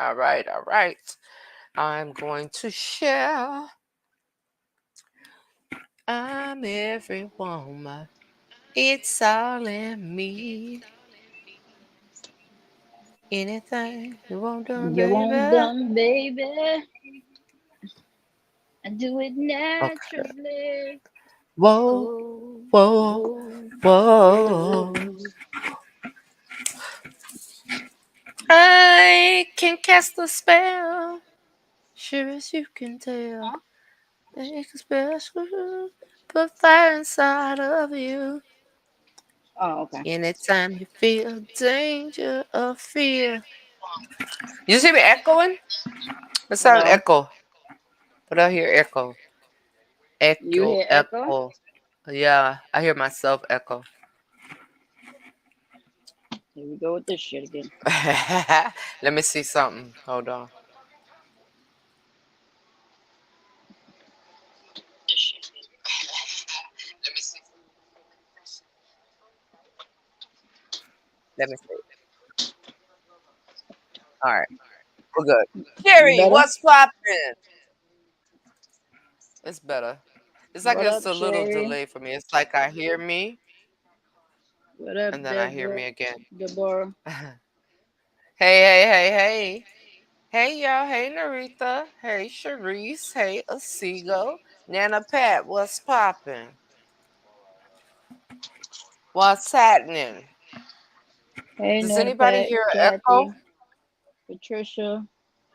All right, all right. I'm going to share. I'm every woman. It's all in me. Anything you want done, You want baby? them, baby. I do it Okay. naturally. Whoa, Oh, whoa, oh, whoa. oh. I can cast a spell. Sure as you can tell. Huh? Make a special. Put fire inside of you. Oh, okay. Anytime you feel danger or fear. You see me echoing? It sounds No. echo. But I hear echo. You Echo, hear echo? echo. Yeah, I hear myself echo. Here we go with this shit again. Let me see something. Hold on. Let me see. Let me see. All right, we're good. Jerry, Better? what's poppin'? It's better. It's like What it's up, a little Cherry? delay for me. It's like I hear me What up, and then I hear Deborah? me again. Deborah? Hey. Hey, y'all. Hey, Narita. Hey, Sharice. Hey, Asigo. Nana Pat, what's poppin'? What's happening? Hey, Does Nana anybody Pat, hear an echo? Kathy, Patricia,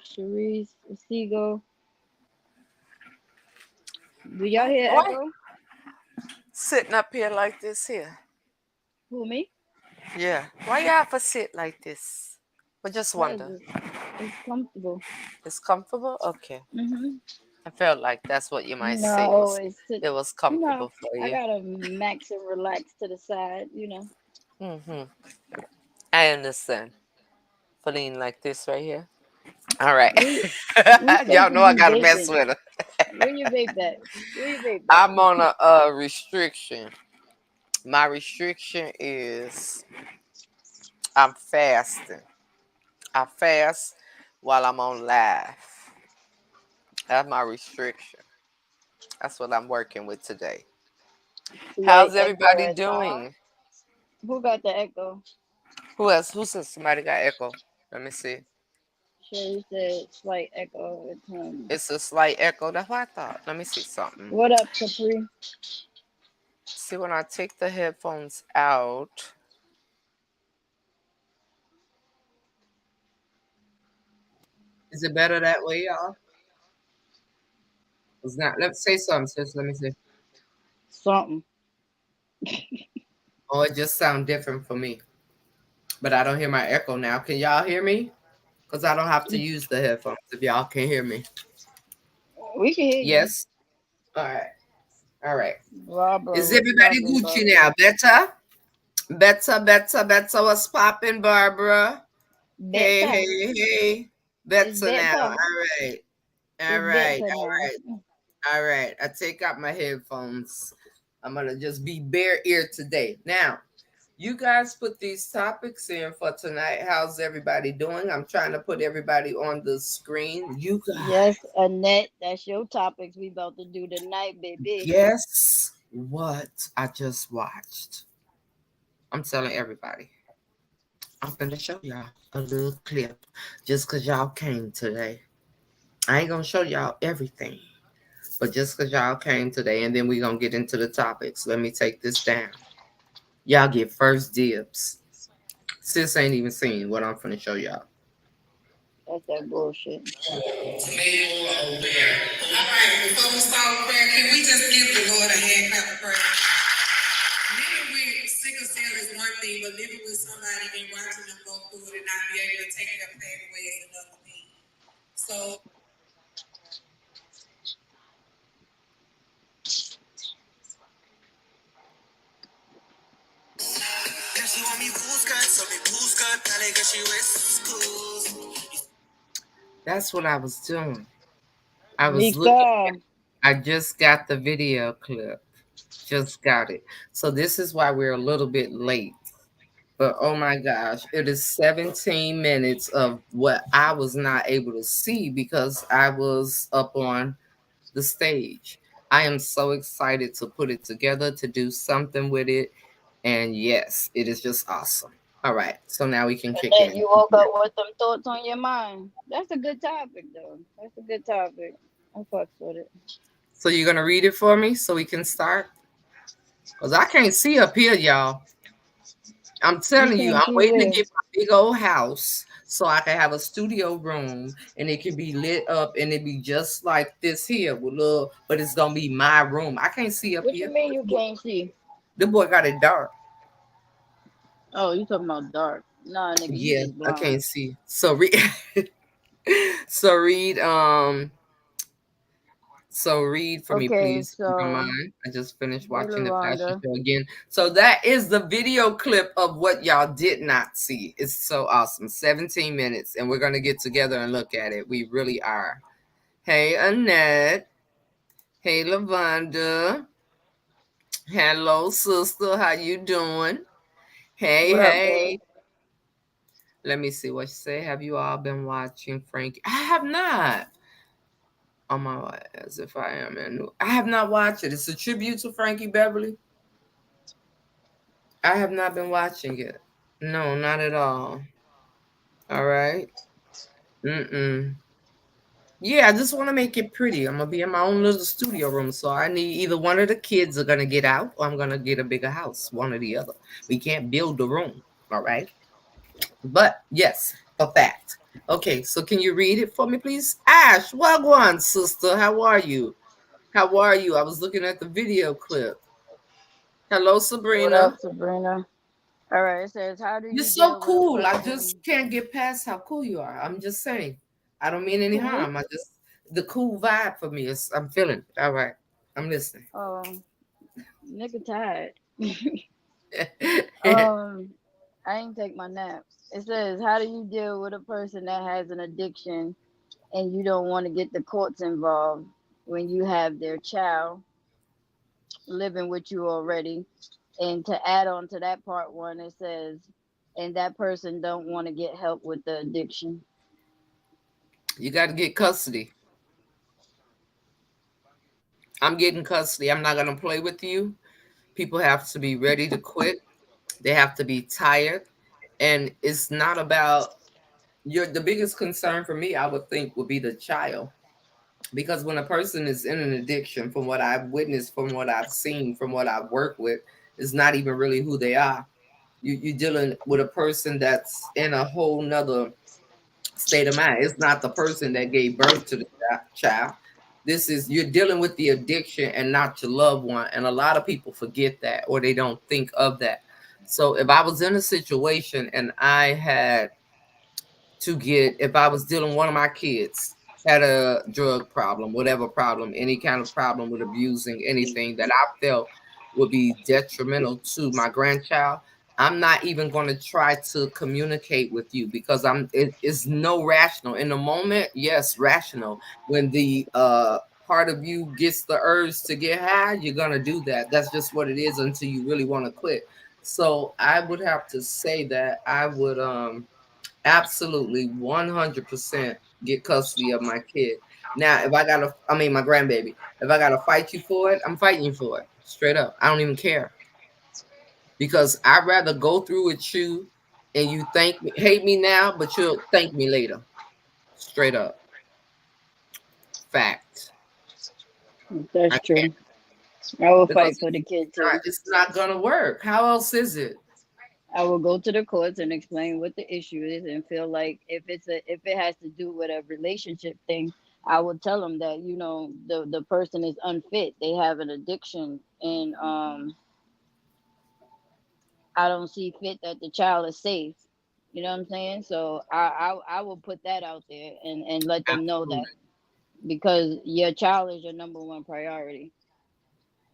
Sharice, Sigo. Do y'all hear Why echo? sitting up here like this here? Who, me? Yeah. Why you have to sit like this? I just Cause wonder. it's comfortable. It's comfortable? Okay. Mhm. I felt like that's what you might You know, I say was always sit. it was You know, comfortable for I you. gotta max and relax to the side. You know. Hmm. I understand. Feeling like this right here. All right. We we supposed Y'all to know I be gotta mess vaping. with her. Where you vape at? Where you vape at? I'm on a restriction. My restriction is I'm fasting. I fast while I'm on live. That's my restriction. That's what I'm working with today. Slight How's echo everybody at times. doing? Who got the echo? Who else? Who says somebody got echo? Let me see. Sherry said slight echo at times. It's a slight echo. That's what I thought. Let me see something. What up, Capri? See, when I take the headphones out, is it better that way, y'all? It's not. Let's say something, sis. Let me see. Something. Oh, it just sounds different for me. But I don't hear my echo now. Can y'all hear me? Because I don't have to use the headphones if y'all can hear me. We can hear you. Yes? All right. All right. Barbara, Is what's everybody poppin', Gucci Barbara? now? Better? Better. What's popping, Barbara? Hey, Better. hey, hey. It's Better now. better. All right. All It's right. better All now. right. All right. I take out my headphones. I'm going to just be bare ear today. Now, you guys put these topics in for tonight. How's everybody doing? I'm trying to put everybody on the screen. You Yes, guys, Annette, that's your topics we about to do tonight, baby. guess what I just watched? I'm telling everybody. I'm finna show y'all a little clip just because y'all came today. I ain't gonna show y'all everything, but just because y'all came today, and then we gonna get into the topics. Let me take this down. Y'all get first dibs. Sis ain't even seen what I'm finna show y'all. That's that bullshit. Made more aware. All right, before we start prayer, can we just give the Lord a hand clap of prayer? Living with sickle cell is one thing, but living with somebody and watching them go through it and not be able to take their pain away is another thing. So that's what I was doing. I was looking. Nika, I just got the video clip. Just got it. So this is why we're a little bit late. But oh my gosh, it is 17 minutes of what I was not able to see because I was up on the stage. I am so excited to put it together, to do something with it. And yes, it is just awesome. All right, so now we can And kick it then in. you woke up with them thoughts on your mind. That's a good topic, though. That's a good topic. I fucks with it. So you're going to read it for me so we can start? Because I can't see up here, y'all. I'm You telling you, can't I'm see waiting to where. get my big old house so I can have a studio room and it can be lit up and it be just like this here with little, but it's gonna be my room. I can't see up What you here. mean you can't see? The boy got it dark. Oh, you talking about dark? Nah, nigga, you Yeah, just I blind. can't see. So read so read read for me, Okay, please, if you don't so mind. I just finished hey, watching the fashion Lavonda. show again. So that is the video clip of what y'all did not see. It's so awesome. 17 minutes, and we're gonna get together and look at it. We really are. Hey, Annette. Hey, Lavonda. Hello, sister. How you doing? Hey, What up, babe? hey. Let me see what you say. Have you all been watching Frankie? I have not. On my way, as if I am in. I have not watched it. It's a tribute to Frankie Beverly. I have not been watching it. No, not at all. All right. Mm-mm. Yeah, I just want to make it pretty. I'm gonna be in my own little studio room, so I need either one of the kids are gonna get out, or I'm gonna get a bigger house. One or the other. We can't build the room. All right. But yes, for fact. Okay, so can you read it for me, please? Ash, wagwan, sister. How are you? How are you? I was looking at the video clip. Hello, What up, Sabrina. Sabrina? All right, it says, how do You're you so deal with a cool. I just person? can't get past how cool you are. I'm just saying. I don't mean any Who? harm. I just the cool vibe for me is I'm feeling it. All right. I'm listening. Nigga tired. um, I ain't take my nap. It says, how do you deal with a person that has an addiction and you don't want to get the courts involved when you have their child living with you already? And to add on to that part one, it says, and that person don't want to get help with the addiction. You got to get custody. I'm getting custody. I'm not going to play with you. People have to be ready to quit. They have to be tired. And it's not about the biggest concern for me, I would think, would be the child. Because when a person is in an addiction, from what I've witnessed, from what I've seen, from what I've worked with, is not even really who they are. You're dealing with a person that's in a whole nother state of mind. It's not the person that gave birth to the child. This is you're dealing with the addiction and not your loved one. And a lot of people forget that or they don't think of that. So if I was in a situation and I had to get if I was dealing one of my kids had a drug problem, whatever problem, any kind of problem with abusing anything that I felt would be detrimental to my grandchild, I'm not even going to try to communicate with you because it's no rational in the moment. Yes, rational. When the part of you gets the urge to get high, you're going to do that. That's just what it is until you really want to quit. So I would have to say that I would absolutely 100% get custody of my kid. Now, if I gotta, I mean, my grandbaby, if I gotta fight you for it, I'm fighting you for it. Straight up. I don't even care because I'd rather go through with you and you thank me, hate me now, but you'll thank me later. Straight up. Fact. That's I can't true. I will because fight for the kid too. it's not gonna work. How else is it? I will go to the courts and explain what the issue is and feel like if it has to do with a relationship thing, I will tell them that the person is unfit. They have an addiction and I don't see fit that the child is safe. You know what I'm saying? So I will put that out there and let them know that Absolutely. because your child is your number one priority.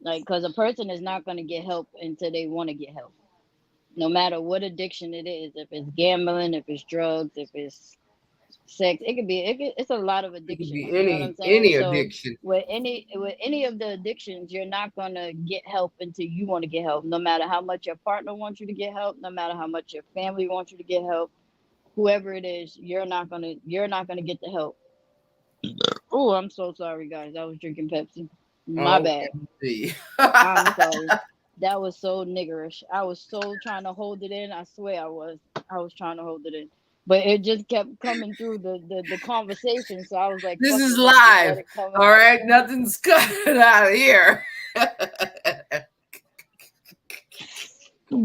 Like, because a person is not going to get help until they want to get help, no matter what addiction it is. If it's gambling, if it's drugs, if it's sex. It's a lot of It could be addictions. You know what I'm saying? any So addiction. with any of the addictions, you're not gonna get help until you want to get help. No matter how much your partner wants you to get help, no matter how much your family wants you to get help, whoever it is, you're not gonna get the help. Oh, I'm so sorry, guys. I was drinking Pepsi. My bad. OMG. I'm sorry. That was so niggerish. I was so trying to hold it in. I swear I was. I was trying to hold it in. But it just kept coming through the conversation. So I was like, This fuck is it. Let me just let live. it come All out. right. Nothing's coming out of here.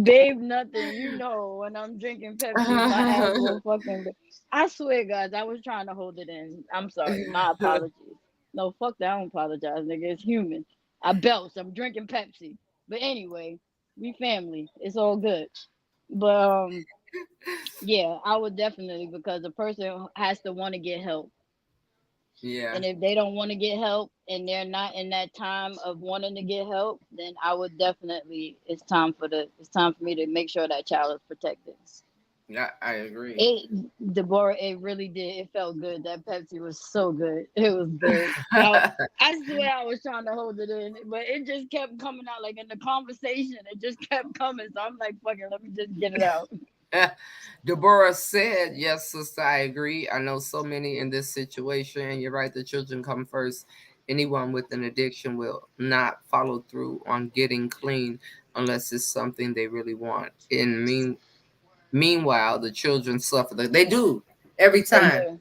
Babe, nothing. You know, when I'm drinking Pepsi, my ass will fucking. I swear, guys, I was trying to hold it in. I'm sorry. My apologies. No, fuck that. I don't apologize, nigga. It's human. I belched. I'm drinking Pepsi. But anyway, we family. It's all good. But yeah, I would definitely, because the person has to want to get help. Yeah. And if they don't want to get help and they're not in that time of wanting to get help, then I would definitely it's time for me to make sure that child is protected. Yeah, I agree. It Deborah, it really did. It felt good. That Pepsi was so good. It was good. I swear I was trying to hold it in, but it just kept coming out like in the conversation. It just kept coming. So I'm like, fuck it, let me just get it out. Deborah said, yes, sister, I agree. I know so many in this situation, and you're right, the children come first. Anyone with an addiction will not follow through on getting clean unless it's something they really want. Meanwhile, the children suffer. They do every They time. do.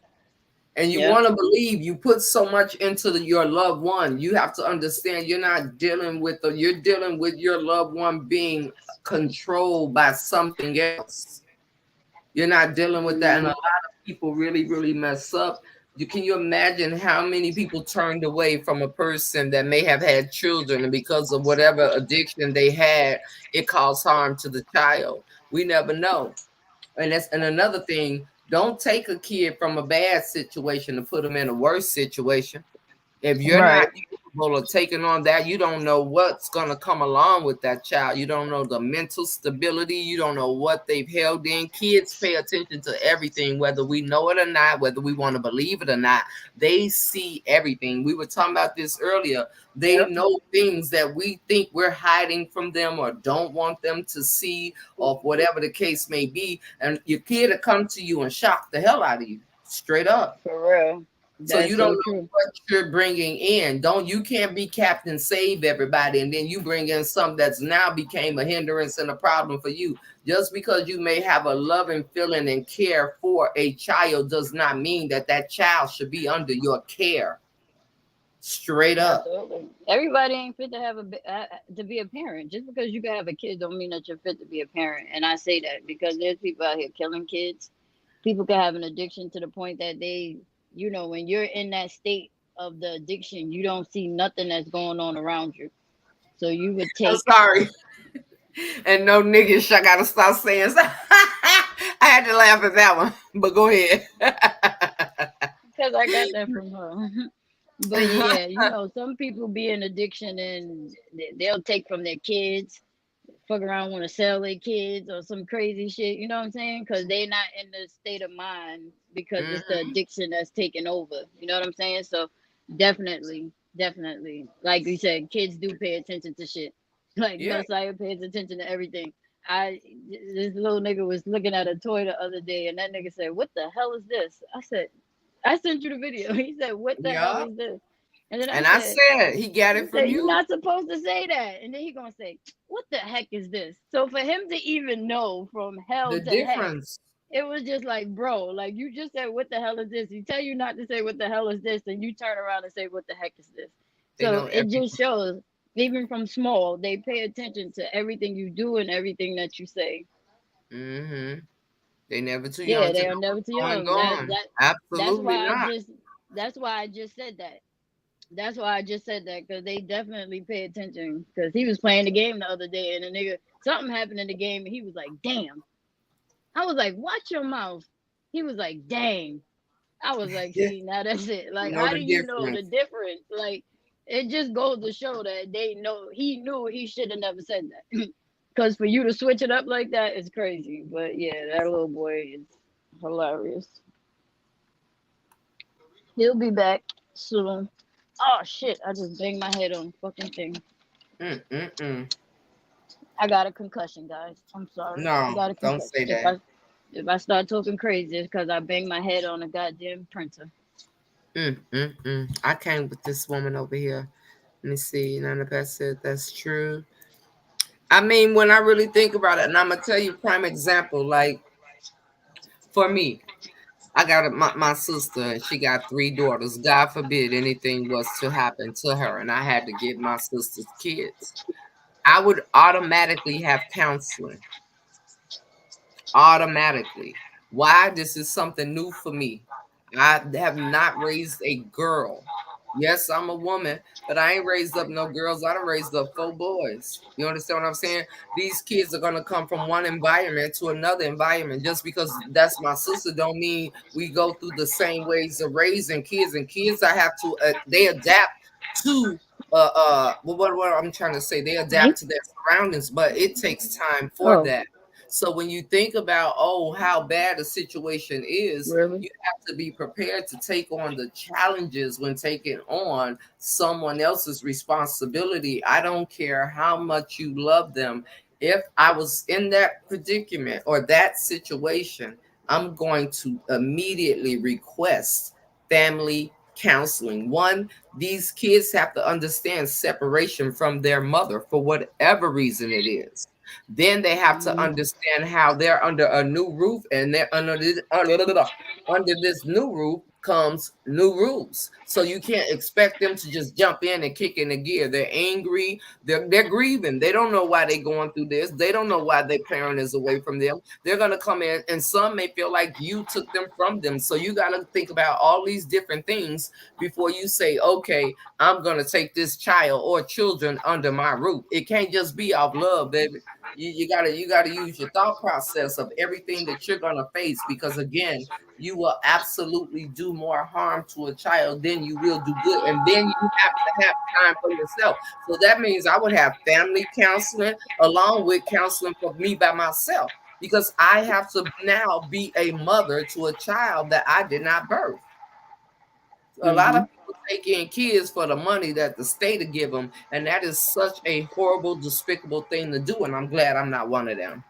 And you Yeah. want to believe you put so much into your loved one. You have to understand you're not dealing with you're dealing with your loved one being controlled by something else. You're not dealing with that. And a Mm, lot of people really, really mess up. Can you imagine how many people turned away from a person that may have had children, and because of whatever addiction they had, it caused harm to the child? We never know. And another thing, don't take a kid from a bad situation to put them in a worse situation. If you're right. not capable of taking on that, you don't know what's going to come along with that child. You don't know the mental stability. You don't know what they've held in. Kids pay attention to everything, whether we know it or not, whether we want to believe it or not. They see everything. We were talking about this earlier. They Yep. know things that we think we're hiding from them or don't want them to see, or whatever the case may be. And your kid will come to you and shock the hell out of you, straight up. For real. So you That's don't so know true. what you're bringing in. You can't be Captain Save everybody, and then you bring in something that's now became a hindrance and a problem for you. Just because you may have a loving feeling and care for a child does not mean that that child should be under your care. Straight up. Absolutely. Everybody ain't fit to to be a parent. Just because you can have a kid don't mean that you're fit to be a parent. And I say that because there's people out here killing kids. People can have an addiction to the point that when you're in that state of the addiction, you don't see nothing that's going on around you. So you would I'm take sorry. And no niggas, I gotta stop saying I had to laugh at that one, but go ahead. because I got that from her. But yeah, some people be in addiction and they'll take from their kids, fuck around, want to sell their kids or some crazy shit. You know what I'm saying? Because they not in the state of mind because it's the Mhm. addiction that's taking over. You know what I'm saying? So definitely, definitely, like you said, kids do pay attention to shit. Like Yeah, Messiah pays attention to everything. I This little nigga was looking at a toy the other day, and that nigga said, "What the hell is this?" I said, "I sent you the video." He said, "What the hell yeah. is this?" And then I And I said, said he got he it from said, "You're you. not supposed to say that." And then he gonna say, "What the heck is this?" So for him to even know from hell The to heck, difference. it was just like, bro, like you just said, "What the hell is this?" He tell you not to say, "What the hell is this?" and you turn around and say, "What the heck is this?" They So know it just everything. shows, even from small, they pay attention to everything you do and everything that you say. Hmm. They never too Yeah, young to they know are never what's too going young. on. That's Absolutely why I not. just that's why I just said that. That's why I just said that because they definitely pay attention. Because he was playing the game the other day, and the nigga something happened in the game, and he was like, "Damn!" I was like, "Watch your mouth." He was like, "Dang!" I was like, Yeah, "See, now that's it. Like, know how the do you know the difference. difference? Like, it just goes to show that they know he knew he should have never said that. Because for you to switch it up like that is crazy. But yeah, that little boy is hilarious. He'll be back soon. Oh shit! I just banged my head on the fucking thing. Mm-mm-mm. I got a concussion, guys. I'm sorry. I No, got a don't concussion. say that. If I start talking crazy, it's because I banged my head on a goddamn printer. Mm-mm-mm. I came with this woman over here. Let me see. None of that said that's true. I mean, when I really think about it, and I'm gonna tell you prime example, like for me, I got my sister, and she got three daughters. God forbid anything was to happen to her, and I had to get my sister's kids. I would automatically have counseling automatically. Why? This is something new for me. I have not raised a girl. Yes, I'm a woman, but I ain't raised up no girls. I done raised up four boys. You understand what I'm saying? These kids are gonna come from one environment to another environment. Just because that's my sister, don't mean we go through the same ways of raising kids. And kids, I have to they adapt to what I'm trying to say. They Me? adapt to their surroundings, but it takes time for Oh, that. So when you think about, oh, how bad a situation is, really? you have to be prepared to take on the challenges when taking on someone else's responsibility. I don't care how much you love them. If I was in that predicament or that situation, I'm going to immediately request family counseling. One, these kids have to understand separation from their mother for whatever reason it is. Then they have to Mm-hmm. understand how they're under a new roof, and they're under this new roof comes new rules. So you can't expect them to just jump in and kick in the gear. They're angry, they're grieving. They don't know why they're going through this. They don't know why their parent is away from them. They're gonna come in, and some may feel like you took them from them. So you gotta think about all these different things before you say, okay, I'm gonna take this child or children under my roof. It can't just be off love, baby. You gotta use your thought process of everything that you're gonna face, because again, you will absolutely do more harm to a child than you will do good. And then you have to have time for yourself. So that means I would have family counseling along with counseling for me by myself, because I have to now be a mother to a child that I did not birth. A lot Mm-hmm. of people take in kids for the money that the state will give them, and that is such a horrible, despicable thing to do. And I'm glad I'm not one of them.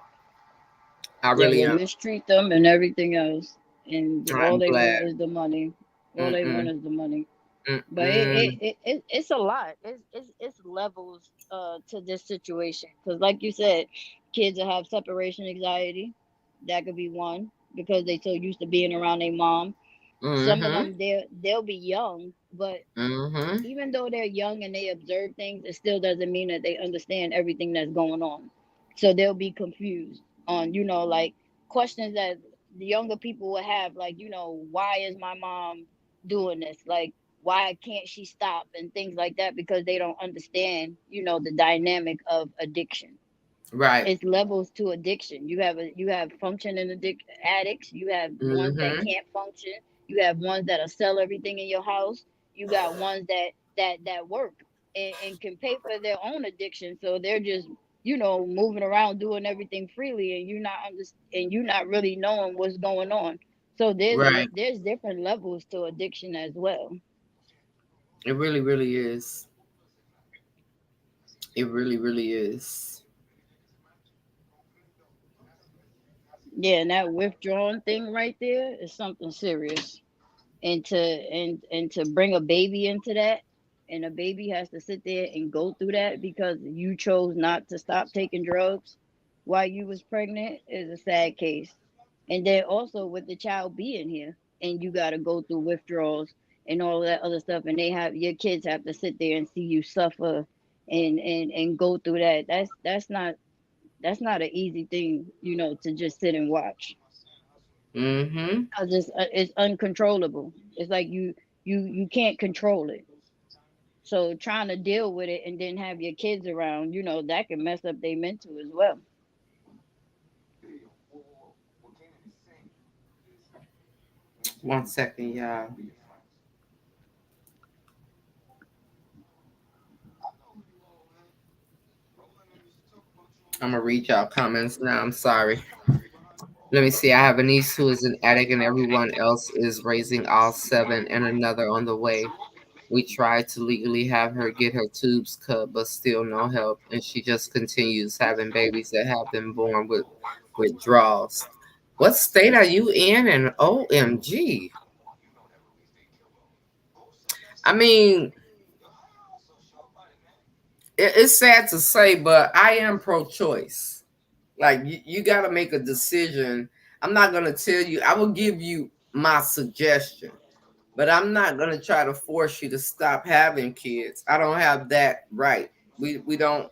I Yeah, really they am. mistreat them and everything else, and all I'm they glad. want is the money. All they want Mm-mm, is the money. But mm-mm. it's a lot. It's levels to this situation. Because like you said, kids that have separation anxiety, that could be one because they so used to being around their mom. Some of Mm-hmm. them they'll be young, but Mm-hmm. even though they're young and they observe things, it still doesn't mean that they understand everything that's going on. So they'll be confused on, like questions that the younger people will have, like, why is my mom doing this? Like, why can't she stop? And things like that because they don't understand, the dynamic of addiction. Right. It's levels to addiction. You have functioning addicts. You have ones that Mm-hmm. can't function. You have ones that'll sell everything in your house. You got ones that work and can pay for their own addiction. So they're just moving around doing everything freely, and you're not really knowing what's going on. So Right. there's different levels to addiction as well. It really, really is. It really, really is. Yeah, and that withdrawing thing right there is something serious. And to bring a baby into that, and a baby has to sit there and go through that because you chose not to stop taking drugs while you was pregnant is a sad case. And then also with the child being here and you got to go through withdrawals and all that other stuff, and your kids have to sit there and see you suffer and go through that. That's not an easy thing, to just sit and watch. Mm-hmm. 'Cause it's uncontrollable. It's like you can't control it. So trying to deal with it and then have your kids around, that can mess up their mental as well. One second, y'all. I'm gonna read y'all comments now. I'm sorry. Let me see. I have a niece who is an addict, and everyone else is raising all seven, and another on the way. We tried to legally have her get her tubes cut, but still no help, and she just continues having babies that have been born with withdrawals. What state are you in? And OMG. I mean, it's sad to say, but I am pro-choice. Like you got to make a decision. I'm not gonna tell you. I will give you my suggestion, but I'm not gonna try to force you to stop having kids. I don't have that right. We don't.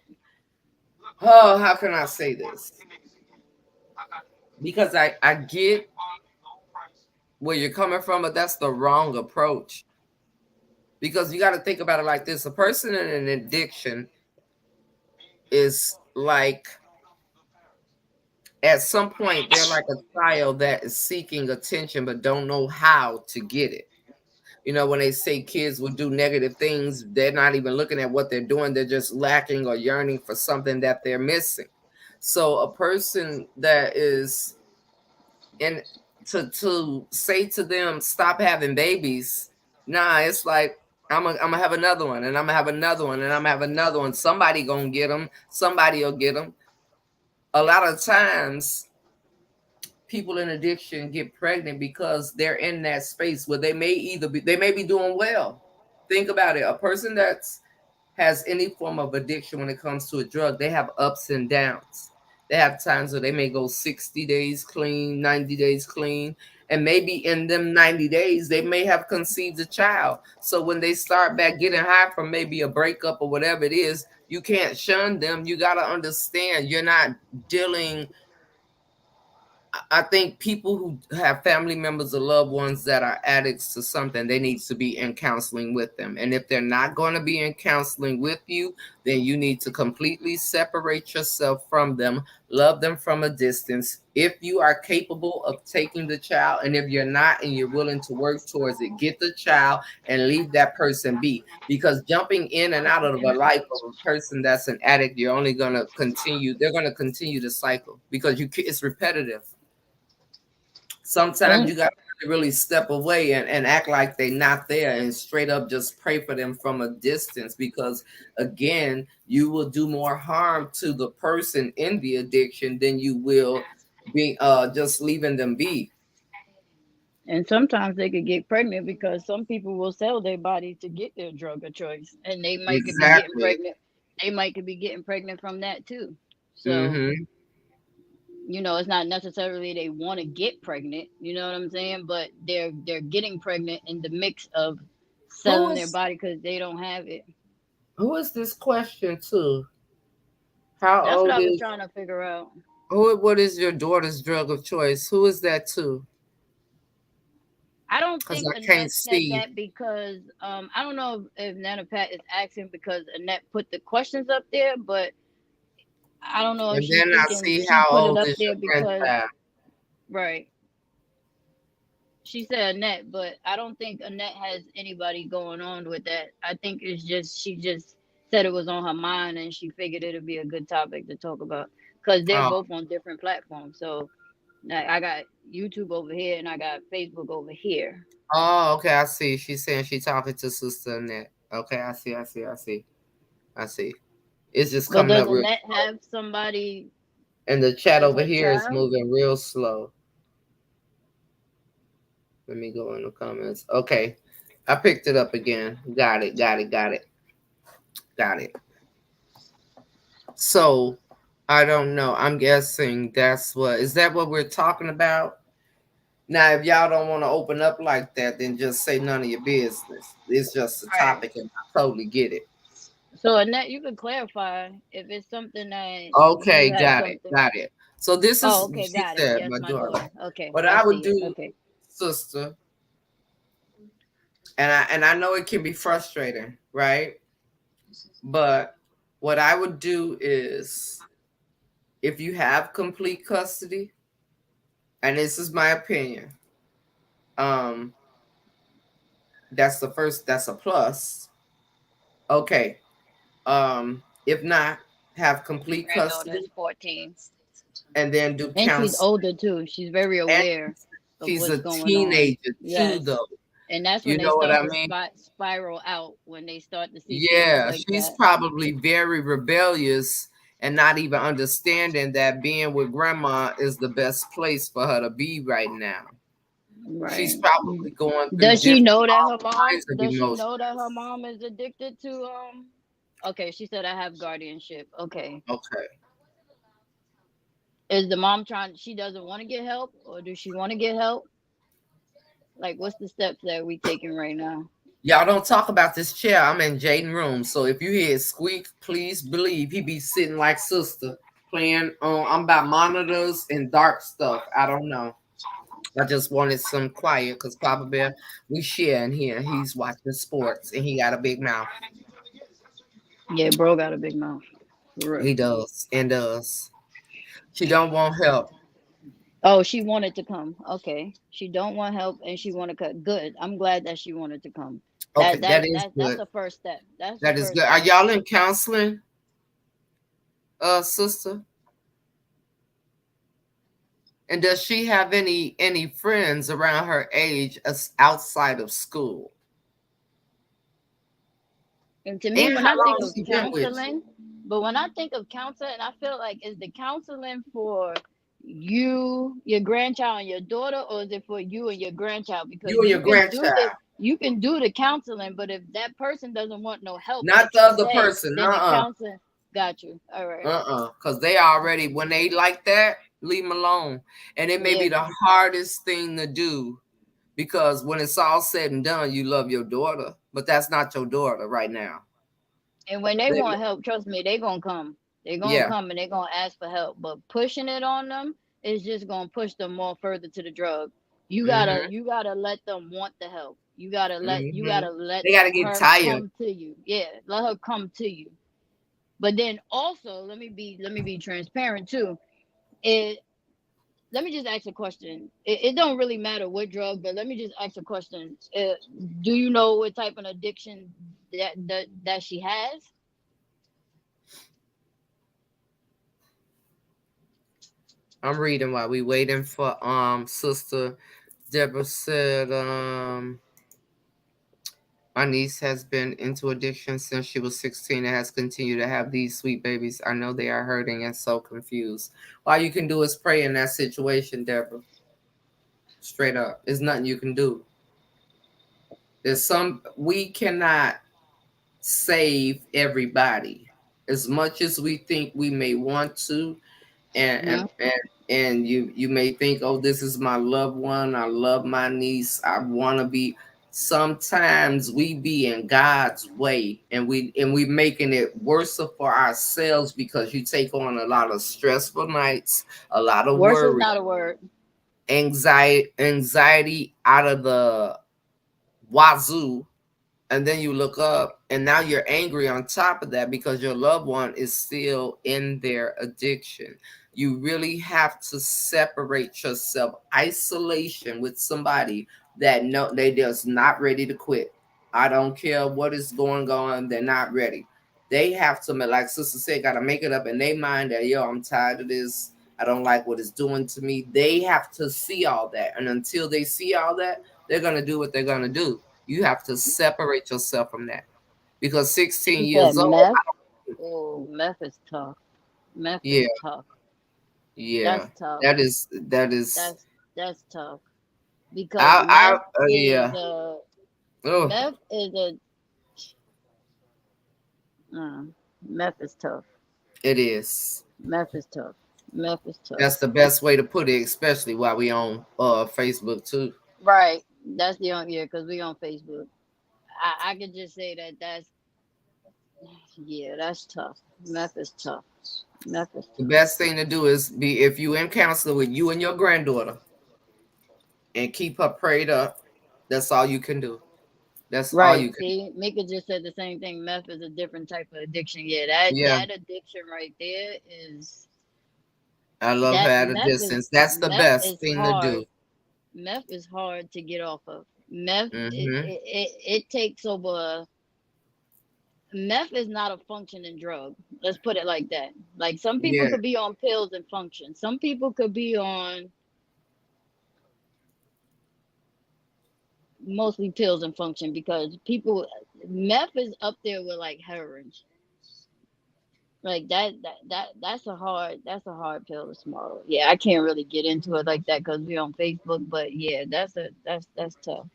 Oh, how can I say this? Because I get where you're coming from, but that's the wrong approach. Because you got to think about it like this: a person in an addiction is like at some point they're like a child that is seeking attention but don't know how to get it. You know, when they say kids will do negative things, they're not even looking at what they're doing. They're just lacking or yearning for something that they're missing. So a person that is in to say to them, stop having babies, nah, it's like I'm gonna have another one, and I'm gonna have another one, and I'm gonna have another one. Somebody gonna get them. Somebody will get them. A lot of times people in addiction get pregnant because they're in that space where they may be doing well. Think about it. A person that's has any form of addiction when it comes to a drug, they have ups and downs. They have times where they may go 60 days clean, 90 days clean, and maybe in them 90 days they may have conceived a child. So when they start back getting high from maybe a breakup or whatever it is, you can't shun them. You got to understand you're not dealing. I think people who have family members or loved ones that are addicts to something, they need to be in counseling with them. And if they're not going to be in counseling with you, then you need to completely separate yourself from them, love them from a distance. If you are capable of taking the child, and if you're not and you're willing to work towards it, get the child and leave that person be. Because jumping in and out of a life of a person that's an addict, you're only going to continue, they're going to continue the cycle because it's repetitive. Sometimes Some you got to really step away and act like they're not there and straight up just pray for them from a distance because again you will do more harm to the person in the addiction than you will be just leaving them be. and sometimes they could get pregnant because some people will sell their body to get their drug of choice, and they might could be getting Exactly. pregnant. They might could be getting pregnant from that too. So Mm-hmm. it's not necessarily they want to get pregnant. You know what I'm saying? But they're getting pregnant in the mix of who selling their is body because they don't have it. who is this question to? How That's what old I was is trying to figure out. what is your daughter's drug of choice? Who is that to? I don't Because think I can't Annette said see. that because I don't know if Nana Pat is asking because Annette put the questions up there, but I don't know if And she's then I thinking see she how put it old up is there your because grandchild. right. She said Annette, but I don't think Annette has anybody going on with that. I think it's just she just said it was on her mind and she figured it'd be a good topic to talk about because they're Oh. both on different platforms. So like, I got YouTube over here and I got Facebook over here. Oh, okay, I see. She's saying she talking to Sister Annette. Okay, I see. It's just But coming up does real Annette slow. have somebody And the chat as over her here is child? moving real slow. Let me go in the comments. Okay. I picked it up again. Got it. So I don't know. I'm guessing that's what is that what we're talking about? Now, if y'all don't want to open up like that, then just say none of your business. It's just a Right. topic, and I totally get it. So Annette, you could clarify if it's something that you Okay, have something. got it. So this Oh, is, okay, she got it. said, Yes, my my daughter. daughter. Okay, What I I would see it. do, Okay. sister, and I know it can be frustrating, right? But what I would do is, if you have complete custody, and this is my opinion, um, that's a plus. Okay. If not, have My complete granddaughter custody. is 14. and then do And she's counseling. older too. She's very And aware of she's what's a going on. teenager too, Yes. though. And that's when You they know what start I to mean? spiral out, when they start to see things Yeah, like she's that. probably very rebellious and not even understanding that being with grandma is the best place for her to be right now. She's Right. probably going through Does she different know that all her mom? kinds of Does she emotions. know that her mom is addicted to? Okay, she said I have guardianship. Okay, Okay. is the mom trying? She doesn't want to get help, or does she want to get help? Like, what's the steps that we taking right now? Y'all don't talk about this chair. I'm in Jaden room. So if you hear it squeak, please believe he be sitting like sister playing on I'm about monitors and dark stuff. I don't know. I just wanted some quiet because Papa Bear, we share in here. He's watching sports and he got a big mouth. Yeah, bro got a big mouth. For real. He does and does. She don't want help. Oh, she wanted to come. Okay, she don't want help, and she want to cut. Good. I'm glad that she wanted to come. Okay, That that that is that that's good. the first step. That's the That is first good. Are step. y'all in counseling, sister? And does she have any friends around her age as outside of school? And to And me, when how I think long of she been with you? counseling, but when I think of counseling, I feel like, is the counseling for you, your grandchild, and your daughter, or is it for you and your grandchild? Because You and your grandchild, you can do the counseling, but if that person doesn't want no help, not like the you other say, person. then the counseling got you. All right. Because they already when they like that, leave them alone. And it may Yeah. be the hardest thing to do because when it's all said and done, you love your daughter, but that's not your daughter right now. And when they They, want help, trust me, they gonna come. They're gonna yeah. come and they're gonna ask for help. But pushing it on them is just gonna push them more further to the drug. Mm-hmm. You gotta let them want the help. You Mm-hmm. gotta let They got to get her tired. come to you. Yeah, let her come to you. But then also, let me be transparent too. It Let me just ask a question. It don't really matter what drug, but let me just ask a question. Do you know what type of addiction that she has? I'm reading while we waiting for sister Deborah said my niece has been into addiction since she was 16 and has continued to have these sweet babies. I know they are hurting and so confused. All you can do is pray in that situation, Deborah. Straight up. There's nothing you can do. We cannot save everybody as much as we think we may want to. and Hmm. and and, and you may think, oh, this is my loved one, I love my niece, I want to be. Sometimes we be in God's way and we making it worse for ourselves because you take on a lot of stressful nights, a lot of Worse is worry, not a word. anxiety out of the wazoo, and then you look up and now you're angry on top of that because your loved one is still in their addiction. You really have to separate yourself. Isolation with somebody that no, they just not ready to quit. I don't care what is going on, they're not ready. They have to, like sister said, got to make it up in their mind that, yo, I'm tired of this, I don't like what it's doing to me. They have to see all that, and until they see all that, they're going to do what they're going to do. You have to separate yourself from that because 16 You said years old, meth. Oh, meth is tough. Meth yeah, is tough. yeah, That's tough. that is. That's tough because Yeah, oh, meth is a meth is tough. it is. Meth is tough. Meth is tough. That's the best way to put it, especially while we on Facebook too. Right. That's the only, yeah, because we on Facebook. I could just say that yeah, that's tough. Meth is tough. Meth is The tough. best thing to do is be if you in counseling with you and your granddaughter and keep her prayed up. That's all you can do. That's all Right. you can. See, Mika just said the same thing. Meth is a different type of addiction. Yeah, that Yeah, addiction right there is I love her that at a distance. That's the meth best is thing to hard. do. Meth is hard to get off of. Meth Mm-hmm. it takes over. Meth is not a functioning drug. Let's put it like that. Like some people Yeah. could be on pills and function. Some people could be on mostly pills and function because people meth is up there with like heroin. Like that's a hard pill to swallow. Yeah, I can't really get into it like that because we're on Facebook, but yeah, that's tough.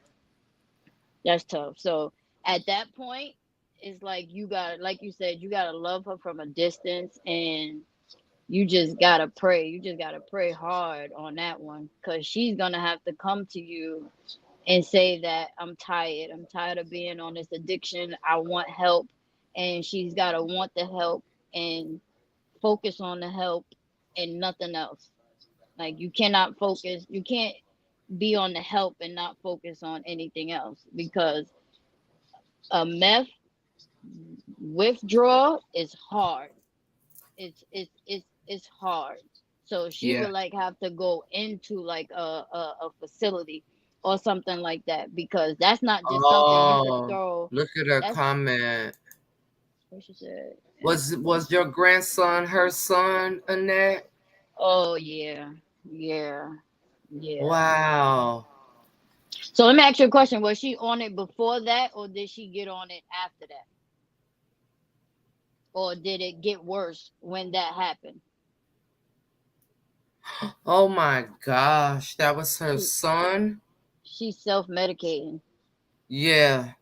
That's tough. So at that point, it's like you got, like you said, you gotta love her from a distance, and you just gotta pray. You just gotta pray hard on that one, cause she's gonna have to come to you and say that I'm tired. I'm tired of being on this addiction. I want help, and she's gotta want the help and focus on the help and nothing else. Like you cannot focus. You can't be on the help and not focus on anything else because a meth withdrawal is hard. It's hard. So she Yeah. would like have to go into like a facility or something like that because that's not just something you could Oh, throw. look at her That's comment. what she said. Was your grandson her son, Annette? Oh yeah, yeah, yeah. Wow. So let me ask you a question: was she on it before that, or did she get on it after that, or did it get worse when that happened? Oh my gosh, that was her She son? she's self medicating. Yeah,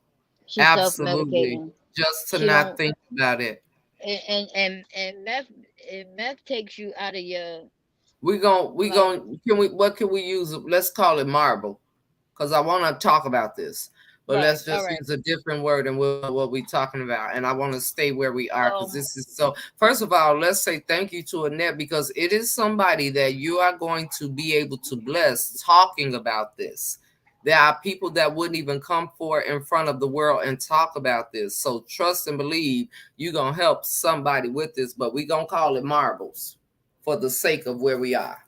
She's self absolutely. medicating. Just to She not don't think about it. and meth takes you out of your like. What can we use? Let's call it marble. Because I want to talk about this. But Right, let's all just right. use a different word and we'll know what we're talking about. And I want to stay where we are because Um, this is so. First of all, let's say thank you to Annette because it is somebody that you are going to be able to bless talking about this. There are people that wouldn't even come forward in front of the world and talk about this. So trust and believe you're going to help somebody with this, but we're going to call it marbles for the sake of where we are.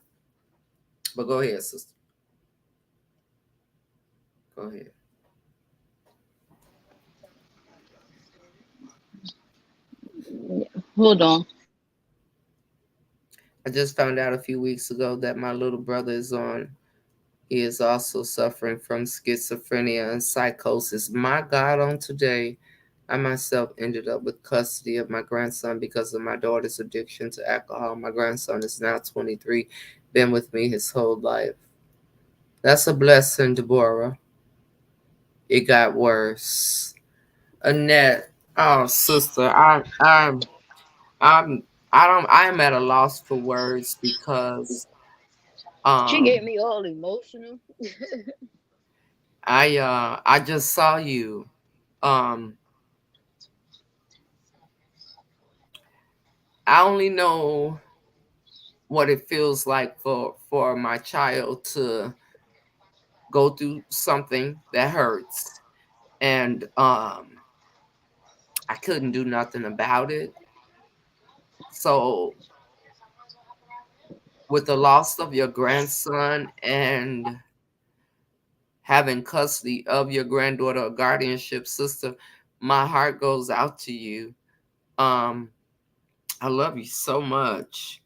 But go ahead, sister. Go ahead. hold on. I just found out a few weeks ago that my little brother is on. He is also suffering from schizophrenia and psychosis. My God, on today, I myself ended up with custody of my grandson because of my daughter's addiction to alcohol. My grandson is now 23, been with me his whole life. That's a blessing, Deborah. It got worse. Annette, oh sister, I'm, I am at a loss for words because She get um me all emotional. I just saw you. Um I only know what it feels like for my child to go through something that hurts and I couldn't do nothing about it. So with the loss of your grandson and having custody of your granddaughter or guardianship sister, my heart goes out to you. Um I love you so much.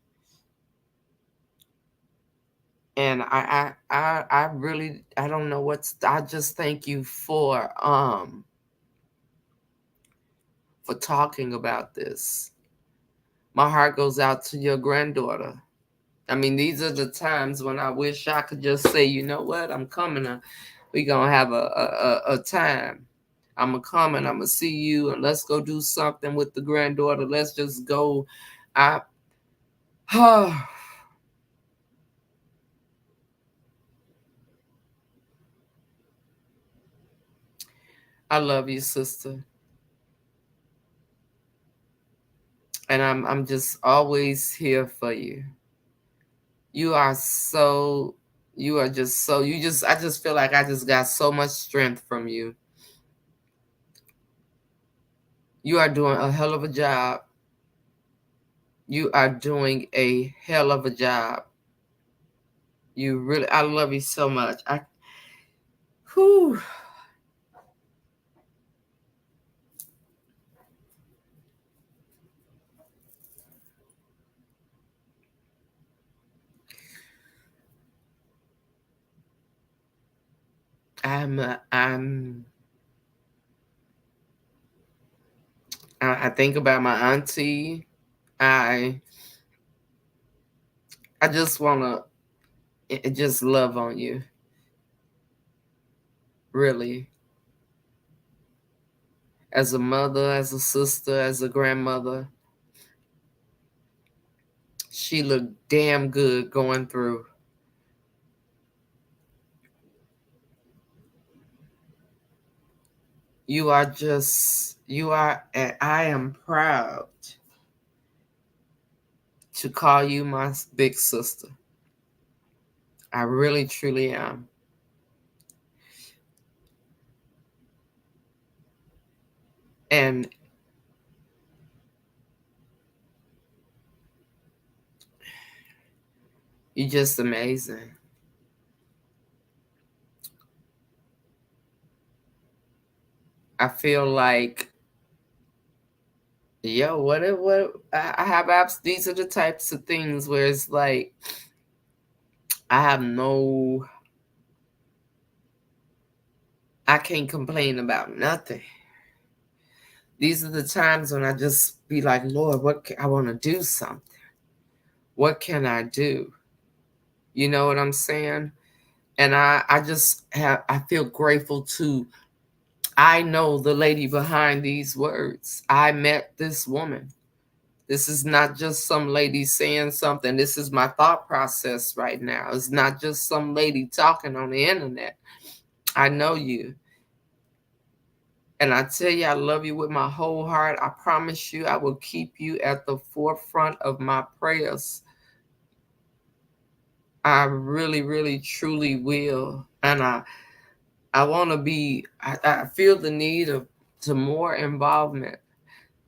And I really I don't know what's I just thank you for talking about this. My heart goes out to your granddaughter. I mean, these are the times when I wish I could just say, you know what, I'm coming. We gonna have a time. I'm gonna come and I'm gonna see you and let's go do something with the granddaughter. Let's just go. I I love you, sister. And I'm just always here for you. You are so you are just so you just I just feel like I just got so much strength from you. You are doing a hell of a job. You are doing a hell of a job. You really I love you so much. I whew. I'm I think about my auntie. I I just wanna just love on you, really, as a mother, as a sister, as a grandmother. She looked damn good going through. You are, and I am proud to call you my big sister. I really, truly am. And you're just amazing. I feel like, yo, what I have apps. These are the types of things where it's like, I have no, I can't complain about nothing. These are the times when I just be like, Lord, I want to do something. What can I do? You know what I'm saying? And I feel grateful to, I know the lady behind these words. I met this woman. This is not just some lady saying something. This is my thought process right now. It's not just some lady talking on the internet. I know you. And I tell you, I love you with my whole heart. I promise you, I will keep you at the forefront of my prayers. I really, really, truly will. And I want to be, I feel the need of to more involvement.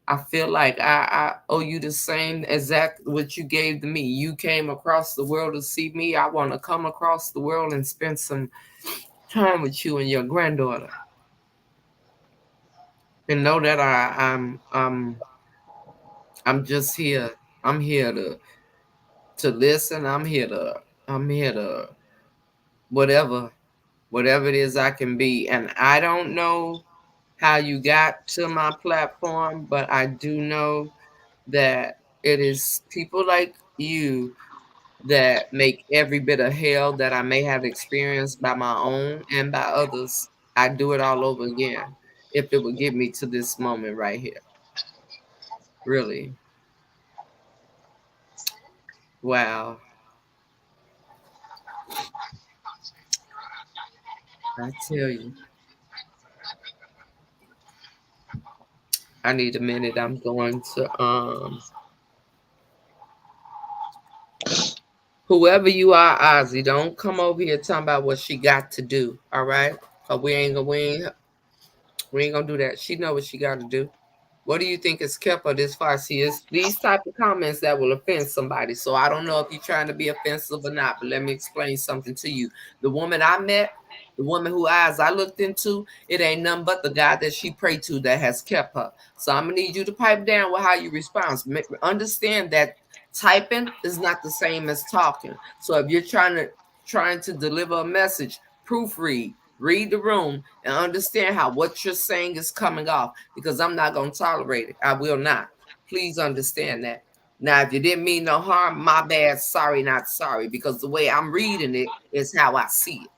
I feel like I owe you the same exact what you gave to me. You came across the world to see me. I want to come across the world and spend some time with you and your granddaughter. And know that I'm just here. I'm here to listen. I'm here to whatever whatever it is I can be. And I don't know how you got to my platform, but I do know that it is people like you that make every bit of hell that I may have experienced by my own and by others. I do it all over again if it would get me to this moment right here. Really. Wow. I tell you, I need a minute. I'm going to whoever you are, Ozzy, don't come over here talking about what she got to do. All right? 'Cause we ain't gonna do that. She know what she got to do. What do you think has kept her this far? See, it's these type of comments that will offend somebody. So I don't know if you're trying to be offensive or not, but let me explain something to you. The woman I met, the woman who eyes I looked into, it ain't nothing but the God that she prayed to that has kept her. So I'm gonna need you to pipe down with how you respond. Understand that typing is not the same as talking. So if you're trying to deliver a message, proofread, read the room, and understand how what you're saying is coming off, because I'm not going to tolerate it. I will not. Please understand that. Now, if you didn't mean no harm, my bad. Sorry, not sorry, because the way I'm reading it is how I see it.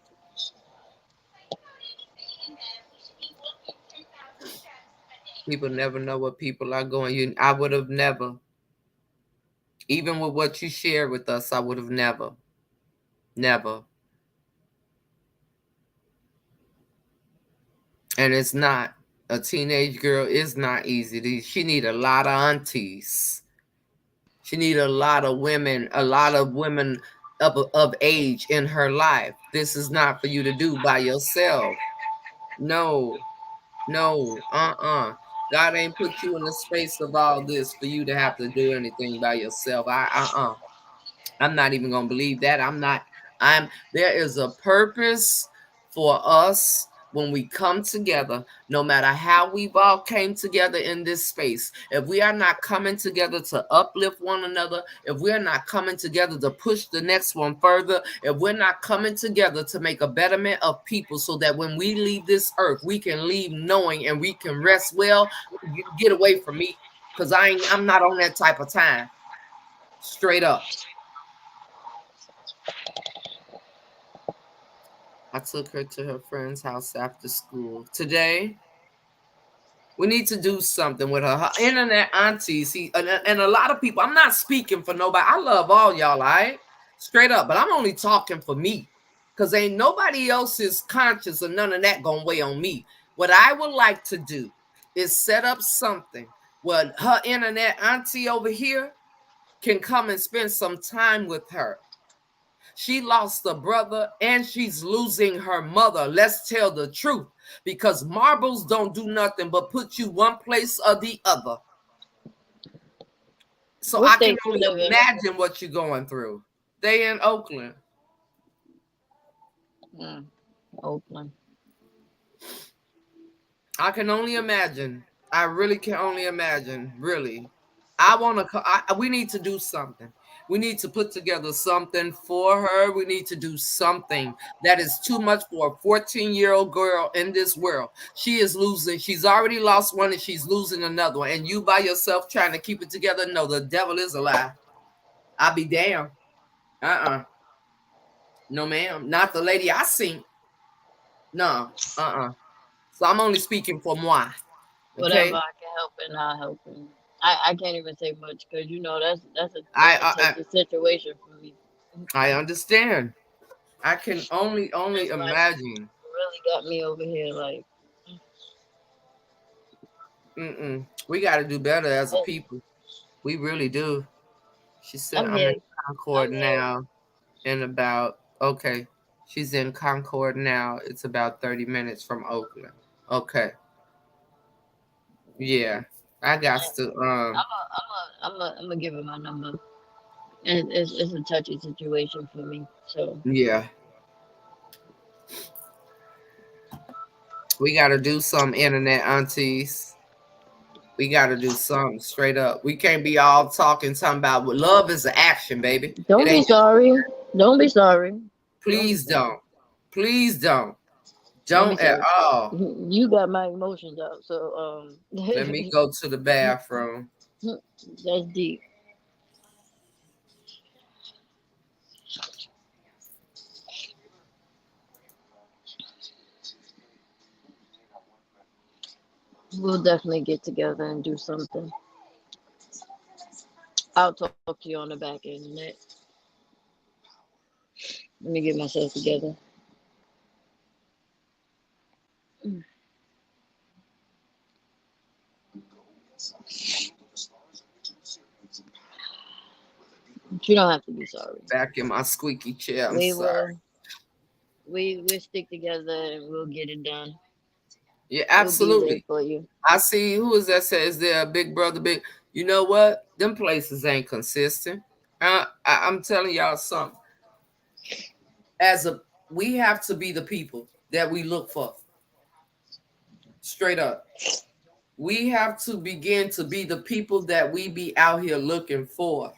People never know what people are going. I would have never, even with what you shared with us, I would have never, never. And it's not. A teenage girl is not easy. She need a lot of aunties. She need a lot of women of age in her life. This is not for you to do by yourself. No, no, God ain't put you in the space of all this for you to have to do anything by yourself. I'm not even gonna believe that. There is a purpose for us when we come together, no matter how we've all came together in this space, if we are not coming together to uplift one another, if we're not coming together to push the next one further, if we're not coming together to make a betterment of people so that when we leave this earth, we can leave knowing and we can rest well, get away from me. Because I'm not on that type of time. Straight up. I took her to her friend's house after school. Today, we need to do something with her. Her internet aunties, and a lot of people, I'm not speaking for nobody. I love all y'all, all right? Straight up, but I'm only talking for me. Because ain't nobody else's conscience or none of that going to weigh on me. What I would like to do is set up something where her internet auntie over here can come and spend some time with her. She lost a brother and she's losing her mother. Let's tell the truth, because marbles don't do nothing but put you one place or the other. So What I can state you only live in? imagine what you're going through. They in Oakland. Oakland. I can only imagine. I really can only imagine. Really. We need to do something. We need to put together something for her. We need to do something that is too much for a 14-year-old girl in this world. She is losing. She's already lost one and she's losing another one. And you by yourself trying to keep it together? No, the devil is a lie. I'll be damned. No, ma'am. Not the lady I seen. No. So I'm only speaking for moi. Whatever Okay? I can help and I'll help. And I can't even say much because you know that's a I touchy situation for me. I understand. I can only That's why she imagine. really got me over here. Like, We got to do better as a oh, people. We really do. She said, I'm I'm in here. Concord I'm here. now. In about, okay. She's in Concord now. It's about 30 minutes from Oakland. Okay. Yeah. I got to, I'm gonna give her my number. And it's a touchy situation for me. So yeah. We got to do some internet aunties. We got to do something straight up. We can't be all talking about what love is an action, baby. It don't be ain't just, sorry. Don't be sorry. Don't be please sorry. don't. Please don't. Don't be Don't at sorry. all. You got my emotions out. So Let me go to the bathroom. that's deep. We'll definitely get together and do something. I'll talk to you on the back end. Let me get myself together. But you don't have to be sorry. Back in my squeaky chair. I'm We sorry. will. We'll stick together and we'll get it done. Yeah, We'll be there absolutely. for you. I see. Who is that? Says there a big brother, big. You know what? Them places ain't consistent. I'm telling y'all something. As a, we have to be the people that we look for. Straight up. We have to begin to be the people that we be out here looking for.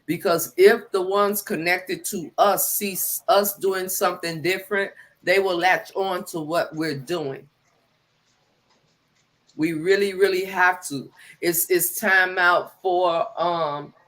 Because if the ones connected to us see us doing something different, they will latch on to what we're doing. We really, really have to. It's time out for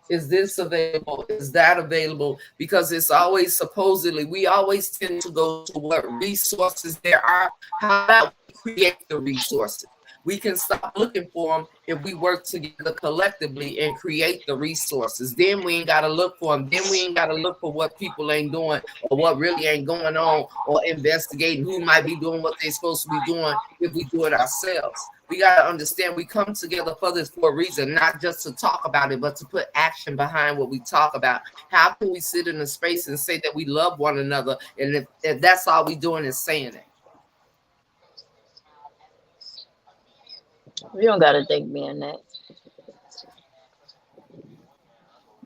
is this available? Is that available? Because it's always supposedly we always tend to go to what resources there are. How about we create the resources? We can stop looking for them if we work together collectively and create the resources. Then we ain't got to look for them. Then we ain't got to look for what people ain't doing or what really ain't going on or investigating who might be doing what they're supposed to be doing if we do it ourselves. We got to understand we come together for this for a reason, not just to talk about it, but to put action behind what we talk about. How can we sit in a space and say that we love one another? And if that's all we doing is saying it. You don't gotta thank me in that.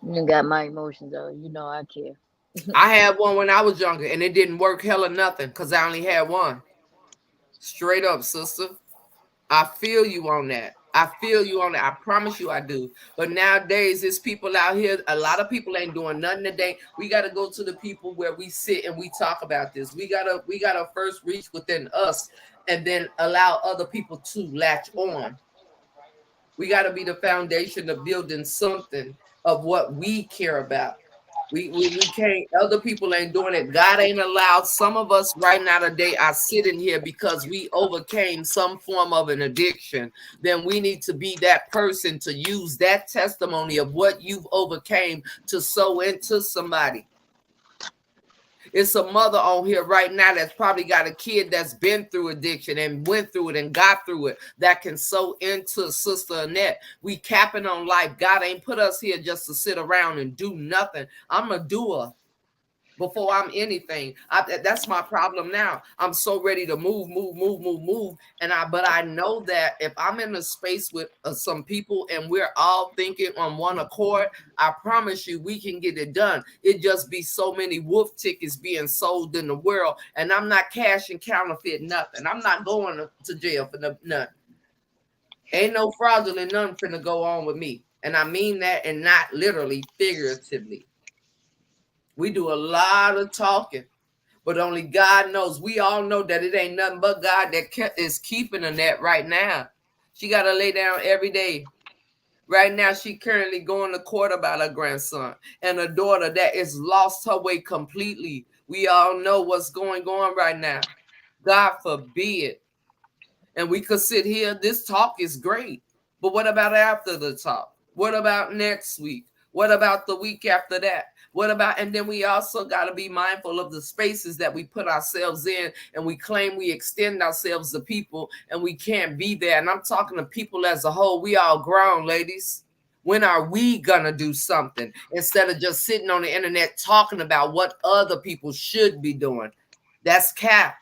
You got my emotions out. You know I care. I had one when I was younger and it didn't work hell or nothing because I only had one. Straight up, sister. I feel you on that. I feel you on that. I promise you I do. But nowadays, there's people out here. A lot of people ain't doing nothing today. We got to go to the people where we sit and we talk about this. We gotta first reach within us and then allow other people to latch on. We got to be the foundation of building something of what we care about. We can't, other people ain't doing it. God ain't allowed some of us right now today are sitting here because we overcame some form of an addiction. Then we need to be that person to use that testimony of what you've overcame to sow into somebody. It's a mother on here right now that's probably got a kid that's been through addiction and went through it and got through it that can sow into Sister Annette. We capping on life. God ain't put us here just to sit around and do nothing. I'm a doer before I'm anything. That's my problem now. I'm so ready to move, move, move, move, move. But I know that if I'm in a space with some people and we're all thinking on one accord, I promise you we can get it done. It just be so many wolf tickets being sold in the world, and I'm not cashing counterfeit nothing. I'm not going to jail for nothing. Ain't no fraudulent nothing finna go on with me. And I mean that, and not literally, figuratively. We do a lot of talking, but only God knows. We all know that it ain't nothing but God that is keeping Annette right now. She got to lay down every day. Right now, she currently going to court about her grandson and a daughter that is lost her way completely. We all know what's going on right now. God forbid. And we could sit here. This talk is great. But what about after the talk? What about next week? What about the week after that? What about, and then we also got to be mindful of the spaces that we put ourselves in, and we claim we extend ourselves to people and we can't be there. And I'm talking to people as a whole. We all grown, ladies. When are we gonna do something instead of just sitting on the internet talking about what other people should be doing? That's cap.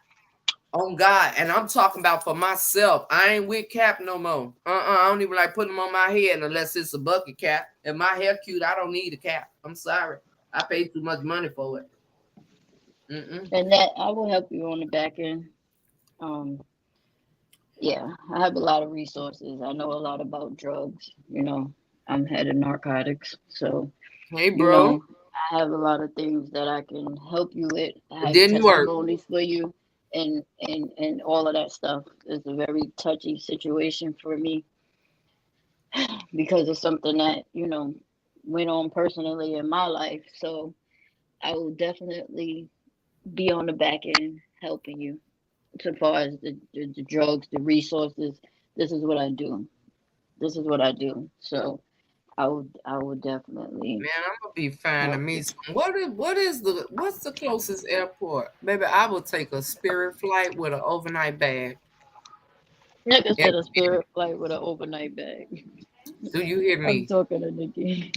On God, and I'm talking about for myself. I ain't with cap no more. I don't even like putting them on my head unless it's a bucket cap. If my hair cute, I don't need a cap. I'm sorry. I paid too much money for it. Mm-mm. And that I will help you on the back end. Um, yeah, I have a lot of resources. I know a lot about drugs. I'm head of narcotics, so Hey, you bro, know, I have a lot of things that I can help you with. I it have didn't work. testimonies for you, and all of that stuff. Is a very touchy situation for me because it's something that went on personally in my life. So I will definitely be on the back end helping you. So far as the drugs, the resources, this is what I do. This is what I do. So I would definitely Man, I'm gonna be fine to help me. you. What's the closest airport? Maybe I will take a Spirit flight with an overnight bag. Like I And said, a spirit flight with an overnight bag. do you hear I'm me? talking to Nikki.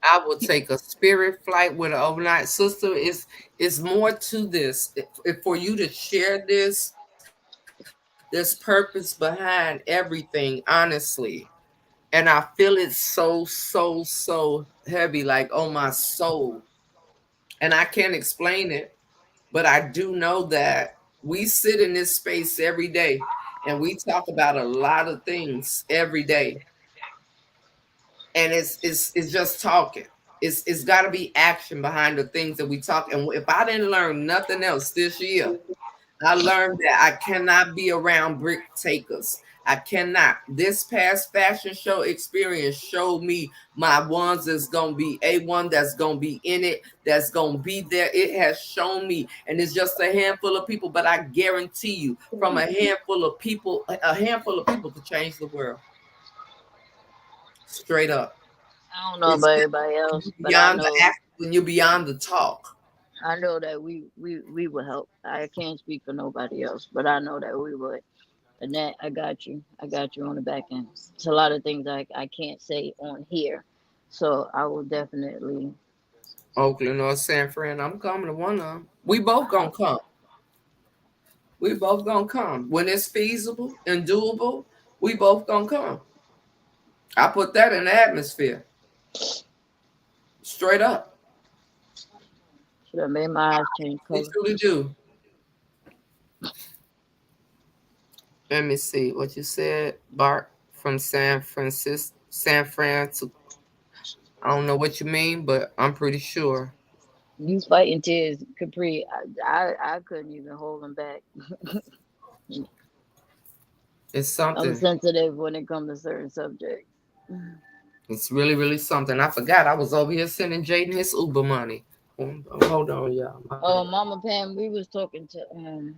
I will take a Spirit flight with an overnight. Sister, is more to this. If for you to share this, there's purpose behind everything, honestly. And I feel it so heavy, like on my soul. And I can't explain it, but I do know that we sit in this space every day and we talk about a lot of things every day. And it's just talking. It's got to be action behind the things that we talk. And if I didn't learn nothing else this year, I learned that I cannot be around brick takers. I cannot. This past fashion show experience showed me my ones that's gonna be A1, that's gonna be in it, that's gonna be there. It has shown me, and it's just a handful of people, but I guarantee you, from a handful of people could change the world. Straight up. I don't know It's about everybody else, but I beyond the know act when you're beyond the talk. I know that we will help. I can't speak for nobody else, but I know that we would. And that I got you. I got you on the back end. It's a lot of things I can't say on here, so I will definitely. Oakland or San Fran, I'm coming to one of them. We both gonna come. We both gonna come. When it's feasible and doable, we both gonna come. I put that in the atmosphere. Straight up. Should have made my eyes change We color. truly do. Let me see what you said. Bart from San Francisco, San Fran to. I don't know what you mean, but I'm pretty sure You fighting tears, Capri. I couldn't even hold them back. it's I'm something. sensitive when it comes to certain subjects. It's really, really something. I forgot I was over here sending Jaden his Uber money. Hold on, y'all. My Oh, bad. Mama Pam, we was talking to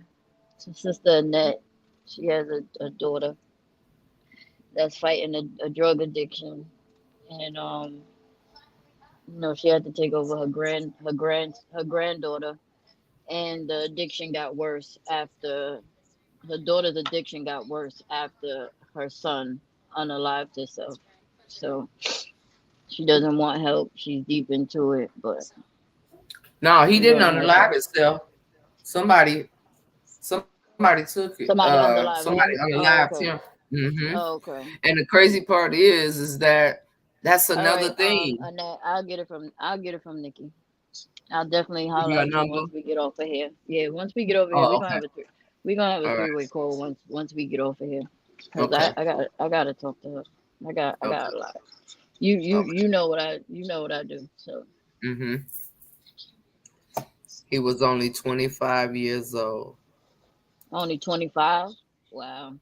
Sister Annette. She has a daughter that's fighting a drug addiction, and she had to take over her granddaughter, and the addiction got worse after her daughter's addiction got worse after her son unalived herself. So she doesn't want help. She's deep into it, but No, he she's didn't gonna have to. unalive himself. Somebody, somebody took it. Somebody Somebody underlive him. unalived Oh, him. okay. Hmm. Oh, okay. And the crazy part is that that's All another right. thing. Annette, I'll get it from Nikki. I'll definitely You holler got a at you number? once we get off of here. Yeah, once we get over here, Oh, okay. we're gonna have a All right. three-way call once we get off of here. Cause Okay. I gotta talk to her. I got Okay. a lot. You you Okay. you know what I do. So Hmm. He was only 25 years old. only 25. Wow.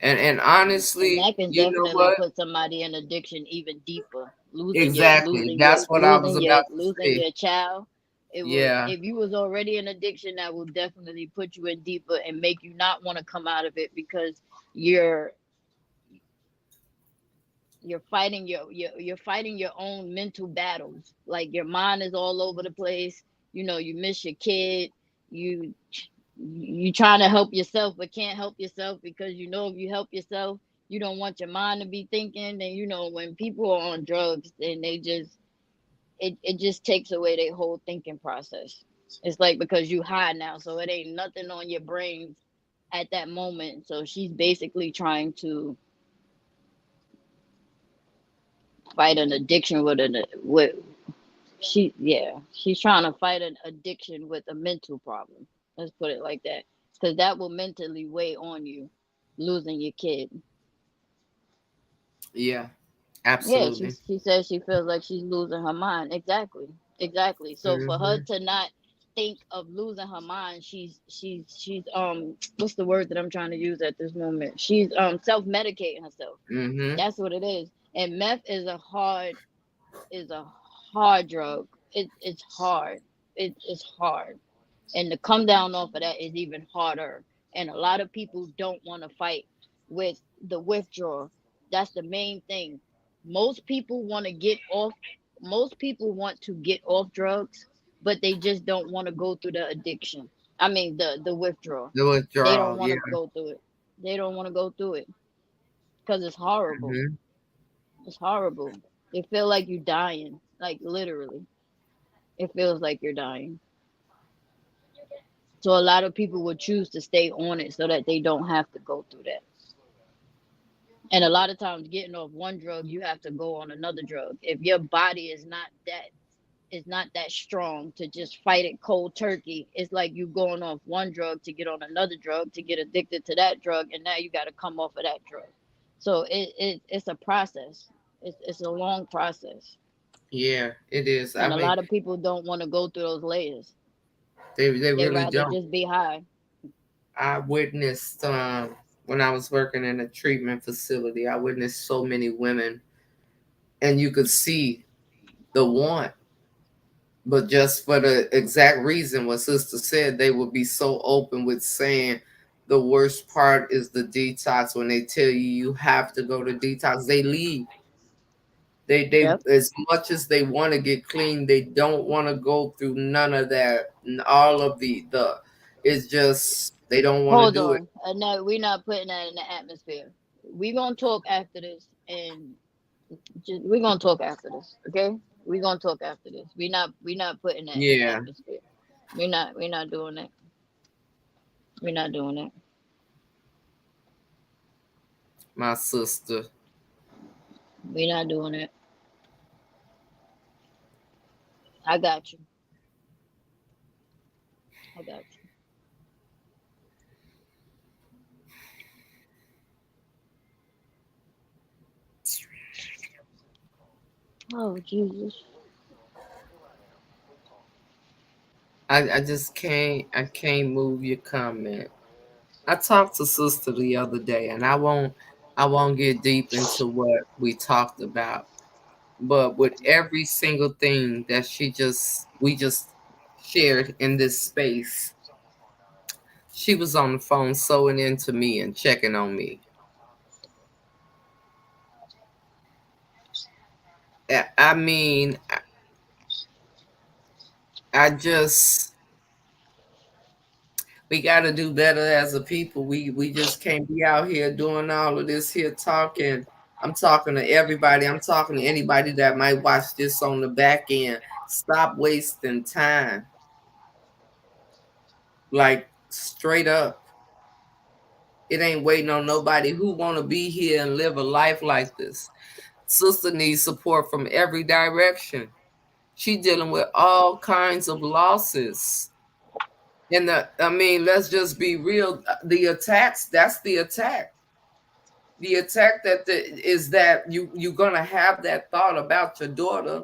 And And honestly, that can you know definitely what? put somebody in addiction even deeper. Losing your Exactly. losing your That's what I was losing your about to losing say. your child. It will, Yeah. if you was already in addiction, that will definitely put you in deeper and make you not want to come out of it because you're you're fighting your own mental battles. Like your mind is all over the place. You miss your kid. You you trying to help yourself but can't help yourself because if you help yourself, you don't want your mind to be thinking. And when people are on drugs, then it just takes away their whole thinking process. It's like because you high now, so it ain't nothing on your brain at that moment. So she's basically trying to fight an addiction with she's trying to fight an addiction with a mental problem. Let's put it like that, because that will mentally weigh on you, losing your kid. Yeah. Yeah, she Absolutely. she says she feels like she's losing her mind. Exactly, exactly. So for her Hmm. to not think of losing her mind, she's what's the word that I'm trying to use at this moment? She's self medicating herself. Hmm. That's what it is. And meth is a hard drug. It's hard. It's hard. And to come down off of that is even harder. And a lot of people don't want to fight with the withdrawal. That's the main thing. Most people want to get off. Most people want to get off drugs, but they just don't want to go through the addiction. I mean, the withdrawal. The They don't withdrawal. want Yeah. to go through it. They don't want to go through it because it's horrible. Hmm. It's horrible. It feel like you're dying, like literally. It feels like you're dying. So a lot of people would choose to stay on it so that they don't have to go through that. And a lot of times getting off one drug, you have to go on another drug. If your body is not that strong to just fight it cold turkey, it's like you going off one drug to get on another drug to get addicted to that drug, and now you got to come off of that drug. So it's a process. It's a long process, Yeah, it is. I and a mean, lot of people don't want to go through those layers. they They really rather don't. just be high. I witnessed when I was working in a treatment facility. I witnessed so many women, and you could see the want, but just for the exact reason what Sister said, they would be so open with saying the worst part is the detox. When they tell you you have to go to detox, they leave. They Yep. as much as they want to get clean, they don't want to go through none of that. All of the it's just they don't want to Hold do it. on. No, we're not putting that in the atmosphere. We're gonna talk after this, and we're gonna talk after this, okay? We're gonna talk after this. We not putting that in the Yeah, atmosphere. We're not doing that. We're not doing that. my sister. We're not doing that. I got you. I got you. Oh Jesus. I just can't move your comment. I talked to sister the other day, and I won't get deep into what we talked about, but with every single thing that we just shared in this space, she was on the phone sewing into me and checking on me. I mean, I just we got to do better as a people. We just can't be out here doing all of this here talking. I'm talking to everybody. I'm talking to anybody that might watch this on the back end. Stop wasting time. Like straight up. It ain't waiting on nobody who want to be here and live a life like this. Sister needs support from every direction. She dealing with all kinds of losses. And I mean, let's just be real. The attacks, that's the attack. The attack is that you're gonna have that thought about your daughter,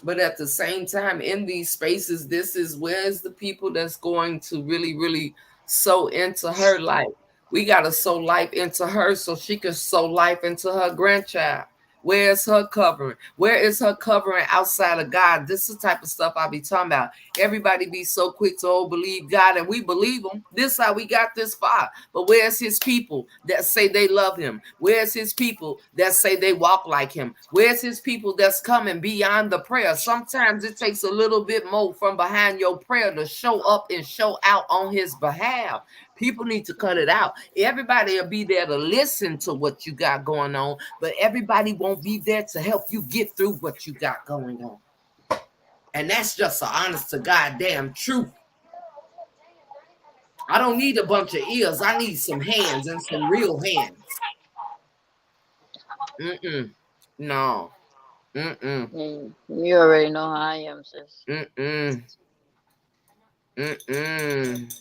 but at the same time, in these spaces, this is where's the people that's going to really, really sow into her life. We gotta sow life into her so she can sow life into her grandchild. Where's her covering? Where is her covering outside of God? This is the type of stuff I be talking about. Everybody be so quick to believe God, and we believe him. This how we got this far. But where's his people that say they love him? Where's his people that say they walk like him? Where's his people that's coming beyond the prayer? Sometimes it takes a little bit more from behind your prayer to show up and show out on his behalf. People need to cut it out. Everybody will be there to listen to what you got going on, but everybody won't be there to help you get through what you got going on. And that's just the honest to goddamn truth. I don't need a bunch of ears. I need some hands and some real hands. Mm-mm. No. Mm-mm. You already know how I am, sis. Mm-mm. Mm-mm.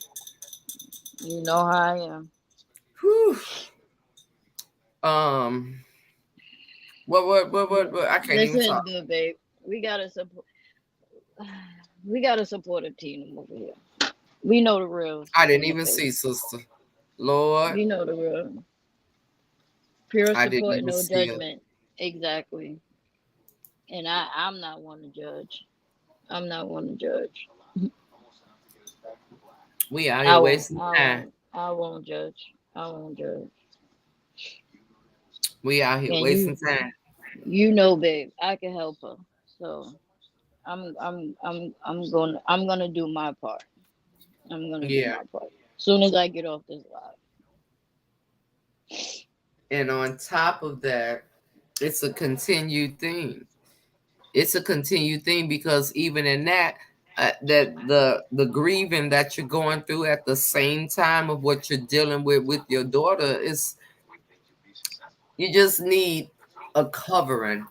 You know how I am. Whew. Um. What? I can't This even is talk. good, babe. We gotta support. We gotta support a team over here. We know the reals I didn't in the even faith. see, sister. Lord, We know the real. Pure I didn't support, even no see her. judgment. Exactly. And I'm not one to judge. I'm not one to judge. We out I here won't. wasting I time. won't. I won't judge. I won't judge. We out here And wasting time. you know, babe, I can help her. So I'm gonna do my part. I'm gonna do Yeah. my part. Soon as I get off this live. And on top of that, it's a continued thing. It's a continued thing because even in that, that the grieving that you're going through at the same time of what you're dealing with your daughter is you just need a covering,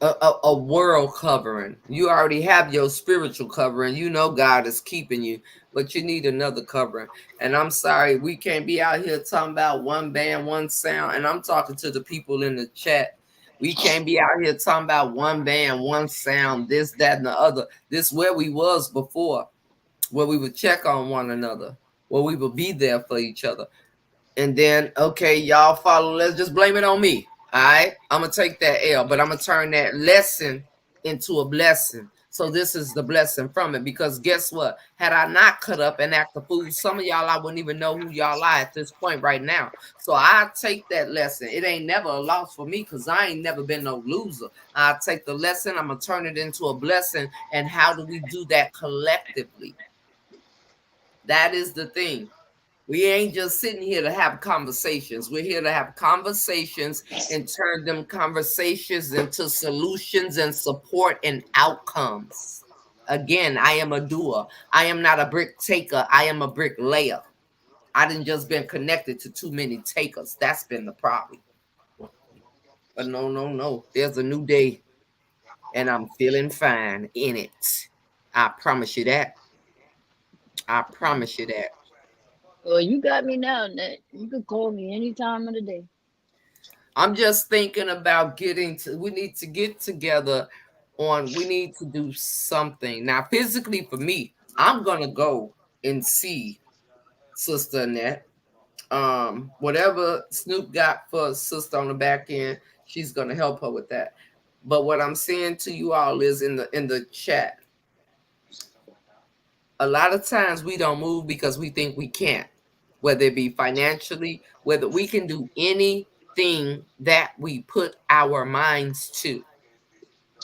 a world covering. You already have your spiritual covering. You know God is keeping you, but you need another covering. And I'm sorry, we can't be out here talking about one band, one sound. And I'm talking to the people in the chat. We can't be out here talking about one band, one sound, this, that, and the other. This where we was before, where we would check on one another, where we would be there for each other. And then, okay, y'all follow. Let's just blame it on me. All right, I'm gonna take that L, but I'm gonna turn that lesson into a blessing. So this is the blessing from it. Because guess what? Had I not cut up and act a fool, some of y'all I wouldn't even know who y'all are at this point right now. So I take that lesson. It ain't never a loss for me because I ain't never been no loser. I take the lesson. I'm gonna turn it into a blessing. And how do we do that collectively? That is the thing. We ain't just sitting here to have conversations. We're here to have conversations and turn them conversations into solutions and support and outcomes. Again, I am a doer. I am not a brick taker. I am a brick layer. I didn't just been connected to too many takers. That's been the problem. But no, no, no. There's a new day and I'm feeling fine in it. I promise you that. I promise you that. Well, you got me now, Nat. You could call me any time of the day. I'm just thinking about we need to get together we need to do something. Now, physically for me, I'm going to go and see Sister Annette. Whatever Snoop got for Sister on the back end, she's going to help her with that. But what I'm saying to you all is in the chat, a lot of times we don't move because we think we can't, whether it be financially, whether we can do anything that we put our minds to.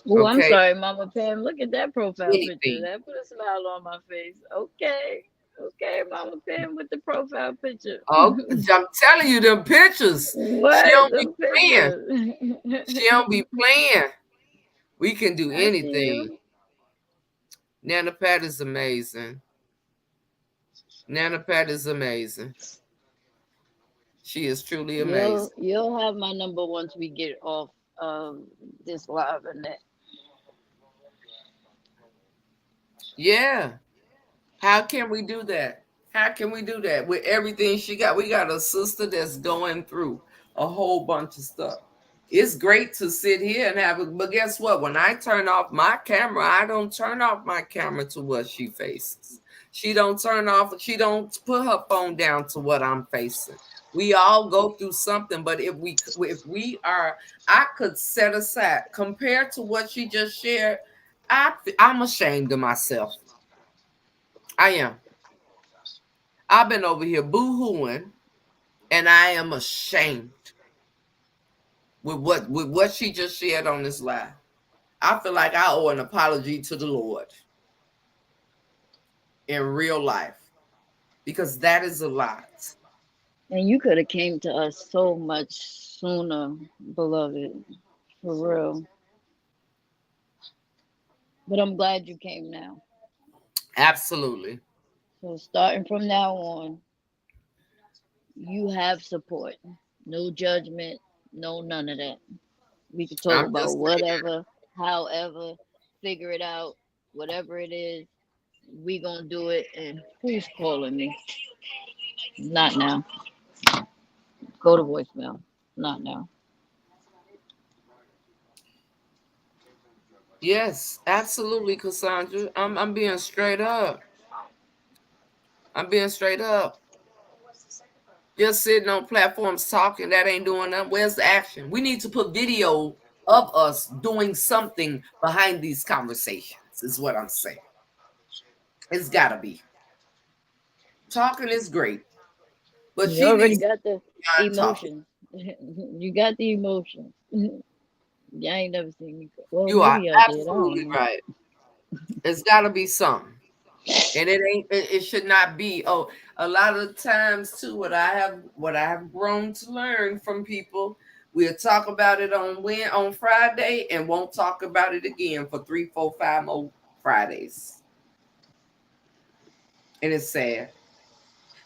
Oh, I'm Okay? sorry, Mama Pam. Look at that profile picture. Anything. That put a smile on my face. Okay. Okay, Mama Pam with the profile picture. Oh, I'm telling you, them pictures. She What? don't be The playing. picture. She don't be playing. We can do I see anything. you. Nana Pat is amazing. Nana Pat is amazing. She is truly amazing. You'll have my number once we get off this live and that. Yeah. How can we do that? How can we do that with everything she got? We got a sister that's going through a whole bunch of stuff. It's great to sit here and have it, but guess what? When I turn off my camera, I don't turn off my camera to what she faces. She don't put her phone down to what I'm facing. We all go through something, but if we are, I could set aside compared to what she just shared. I'm ashamed of myself. I am. I've been over here boo-hooing, and I am ashamed with what she just shared on this live. I feel like I owe an apology to the Lord in real life because that is a lot. And you could have came to us so much sooner, beloved. For real. But I'm glad you came now. Absolutely. So starting from now on, you have support. No judgment, no none of that. We can talk I'm about just saying. whatever, however, figure it out, whatever it is, we gonna do it. And who's calling me? Not now. Go to voicemail. Not now. Yes, absolutely, Cassandra. I'm being straight up. I'm being straight up. Just sitting on platforms talking, that ain't doing nothing. Where's the action? We need to put video of us doing something behind these conversations, is what I'm saying. It's gotta be. Talking is great, but You she already needs to got the be beyond talking. emotions. You got the emotions. Yeah, I ain't never seen you. Well, You are maybe I did. I don't absolutely know. right. It's gotta be something. And it should not be. Oh, a lot of times too, what I have grown to learn from people, we'll talk about it on Friday and won't talk about it again for 3, 4, 5 more Fridays. And it's sad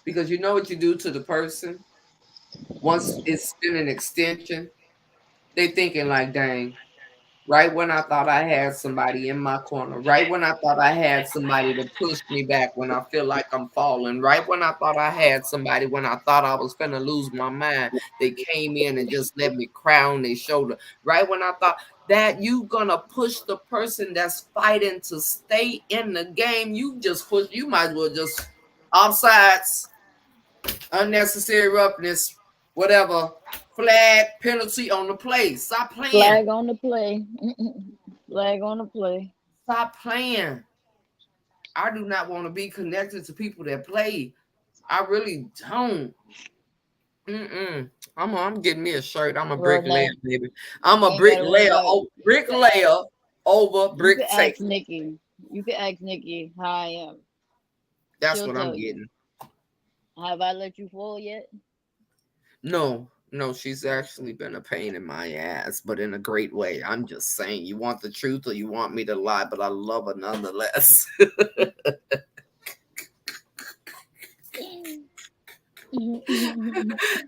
because you know what you do to the person once it's been an extension, they thinking like, dang, right when I thought I had somebody in my corner, right when I thought I had somebody to push me back when I feel like I'm falling, right when I thought I had somebody when I thought I was finna lose my mind, they came in and just let me cry on their shoulder. Right when I thought that you gonna push the person that's fighting to stay in the game, you might as well just offsides, unnecessary roughness, whatever, flag, penalty on the play. Stop playing. Flag on the play. Flag on the play. Stop playing. I do not want to be connected to people that play. I really don't. Mm-mm. I'm getting me a shirt. I'm a Well, bricklayer, now baby. I'm you a ain't gotta worry bricklayer. about. Oh, You could ask. bricklayer over You brick could ask taker. Nikki. You could ask Nikki how I am. That's She'll what I'm tell you. getting. Have I let you fall yet? No, no, she's actually been a pain in my ass, but in a great way. I'm just saying, you want the truth or you want me to lie, but I love her nonetheless. I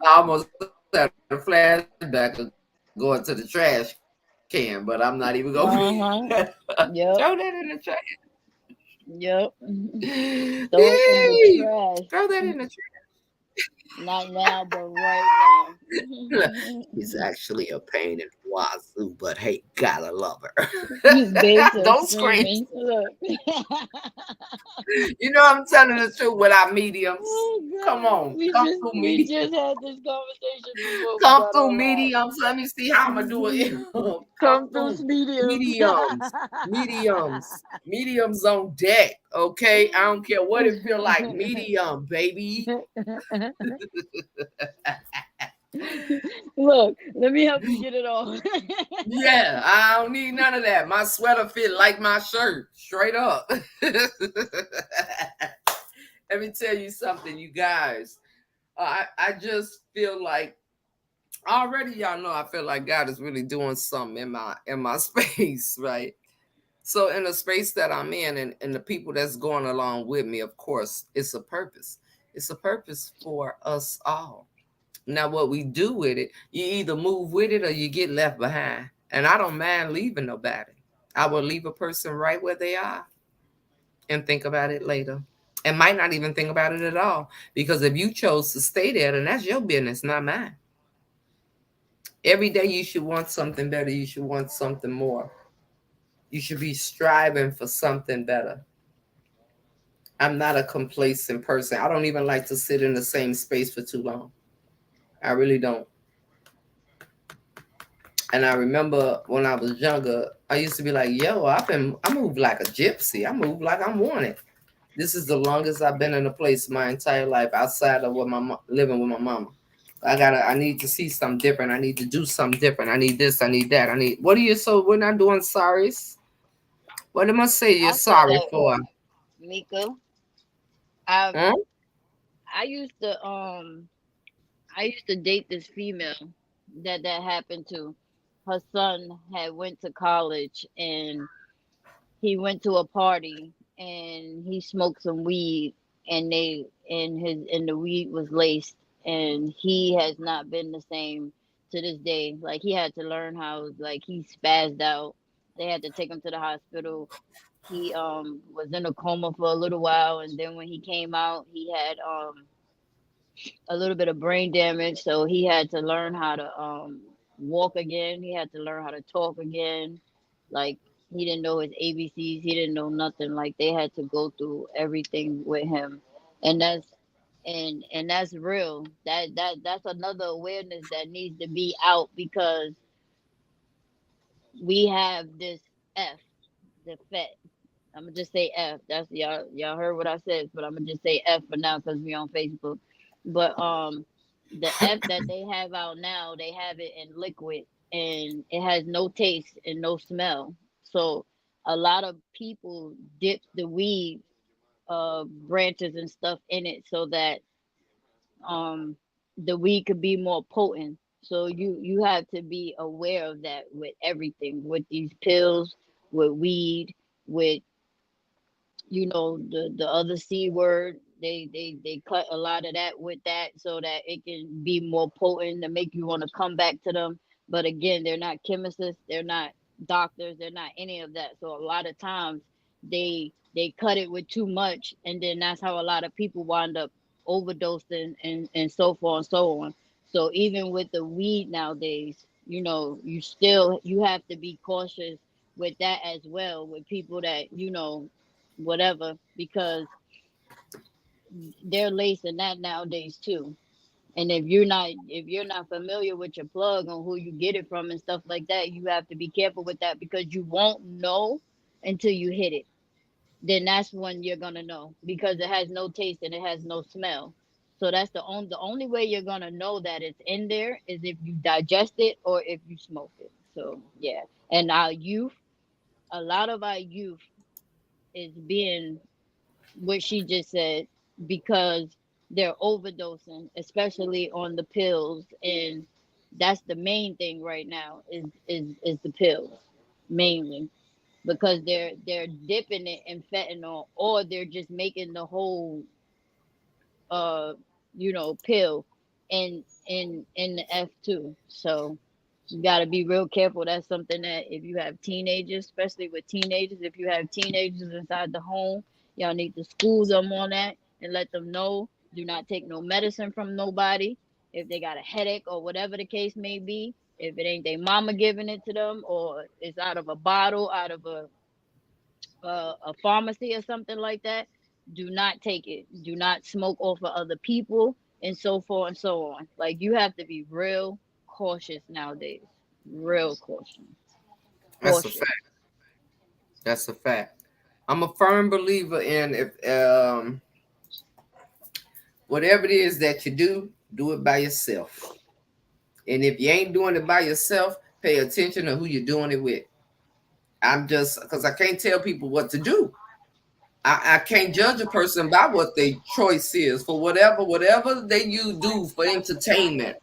almost had a flashback of going to the trash can, but I'm not even gonna be throw Uh that in huh. the trash. Yep. Yep. Yay! Throw it in the Throw that in trash. the trash. Not now, but right now. She's actually a pain in the wazoo, but hey, gotta love her. Babes are Don't scream. screaming. Look. You know I'm telling the truth without mediums. Oh Come God. on, We come just through we mediums. just had this conversation before we Come got through on live. mediums. Let me see how I'm gonna do it. Come Come through through mediums. mediums. Mediums. Mediums on deck. Okay. I don't care what it feel like. Medium, baby. Look, let me help you get it on. Yeah, I don't need none of that. My sweater fit like my shirt. Straight up. Let me tell you something, you guys. I just feel like already y'all know I feel like God is really doing something in my space, right? So in the space that I'm in and the people that's going along with me, of course, it's a purpose. It's a purpose for us all. Now what we do with it, you either move with it or you get left behind. And I don't mind leaving nobody. I will leave a person right where they are and think about it later. And might not even think about it at all. Because if you chose to stay there, then that's your business, not mine. Every day you should want something better. You should want something more. You should be striving for something better. I'm not a complacent person. I don't even like to sit in the same space for too long. I really don't. And I remember when I was younger, I used to be like, yo, I move like a gypsy. I move like I'm wanted. This is the longest I've been in a place my entire life outside of what living with my mama. I need to see something different. I need to do something different. I need this. I need that. What are you, so we're not doing sorries? What am I say you're I feel sorry like for? Mika. I Huh? I used to I used to date this female that happened to. Her son had went to college and he went to a party and he smoked some weed and the weed was laced and he has not been the same to this day. Like he had to learn how like he spazzed out. They had to take him to the hospital. He was in a coma for a little while and then when he came out he had a little bit of brain damage, so he had to learn how to walk again. He had to learn how to talk again. Like he didn't know his ABCs. He didn't know nothing. Like they had to go through everything with him, and that's real. That's another awareness that needs to be out because we have this F, the FET. I'm gonna just say F. That's y'all heard what I said, but I'm gonna just say F for now because we on Facebook. But the F that they have out now, they have it in liquid and it has no taste and no smell. So a lot of people dip the weed branches and stuff in it so that um the weed could be more potent. So you have to be aware of that with everything, with these pills, with weed, with the other c word. They cut a lot of that with that so that it can be more potent to make you want to come back to them. But again, they're not chemists, they're not doctors, they're not any of that. So a lot of times they cut it with too much and then that's how a lot of people wind up overdosing and so forth and so on. So even with the weed nowadays, you have to be cautious with that as well with people that whatever, because they're lacing that nowadays too. And if you're not familiar with your plug on who you get it from and stuff like that, you have to be careful with that because you won't know until you hit it. Then that's when you're gonna know because it has no taste and it has no smell. So that's the only way you're gonna know that it's in there is if you digest it or if you smoke it. So yeah. And our youth, a lot of our youth is being what she just said because they're overdosing, especially on the pills, and that's the main thing right now is the pills mainly because they're dipping it in fentanyl or they're just making the whole uh pill in the F2. So you got to be real careful. That's something that if you have teenagers, especially with teenagers, if you have teenagers inside the home, y'all need to school them on that and let them know. Do not take no medicine from nobody. If they got a headache or whatever the case may be, if it ain't their mama giving it to them or it's out of a bottle, out of a pharmacy or something like that, do not take it. Do not smoke off of other people and so forth and so on. Like you have to be real cautious nowadays. Real That's a cautious. fact. That's a fact. I'm a firm believer in if whatever it is that you do it by yourself. And if you ain't doing it by yourself, pay attention to who you're doing it with. I'm just because I can't tell people what to do. I can't judge a person by what their choice is for whatever they you do for entertainment.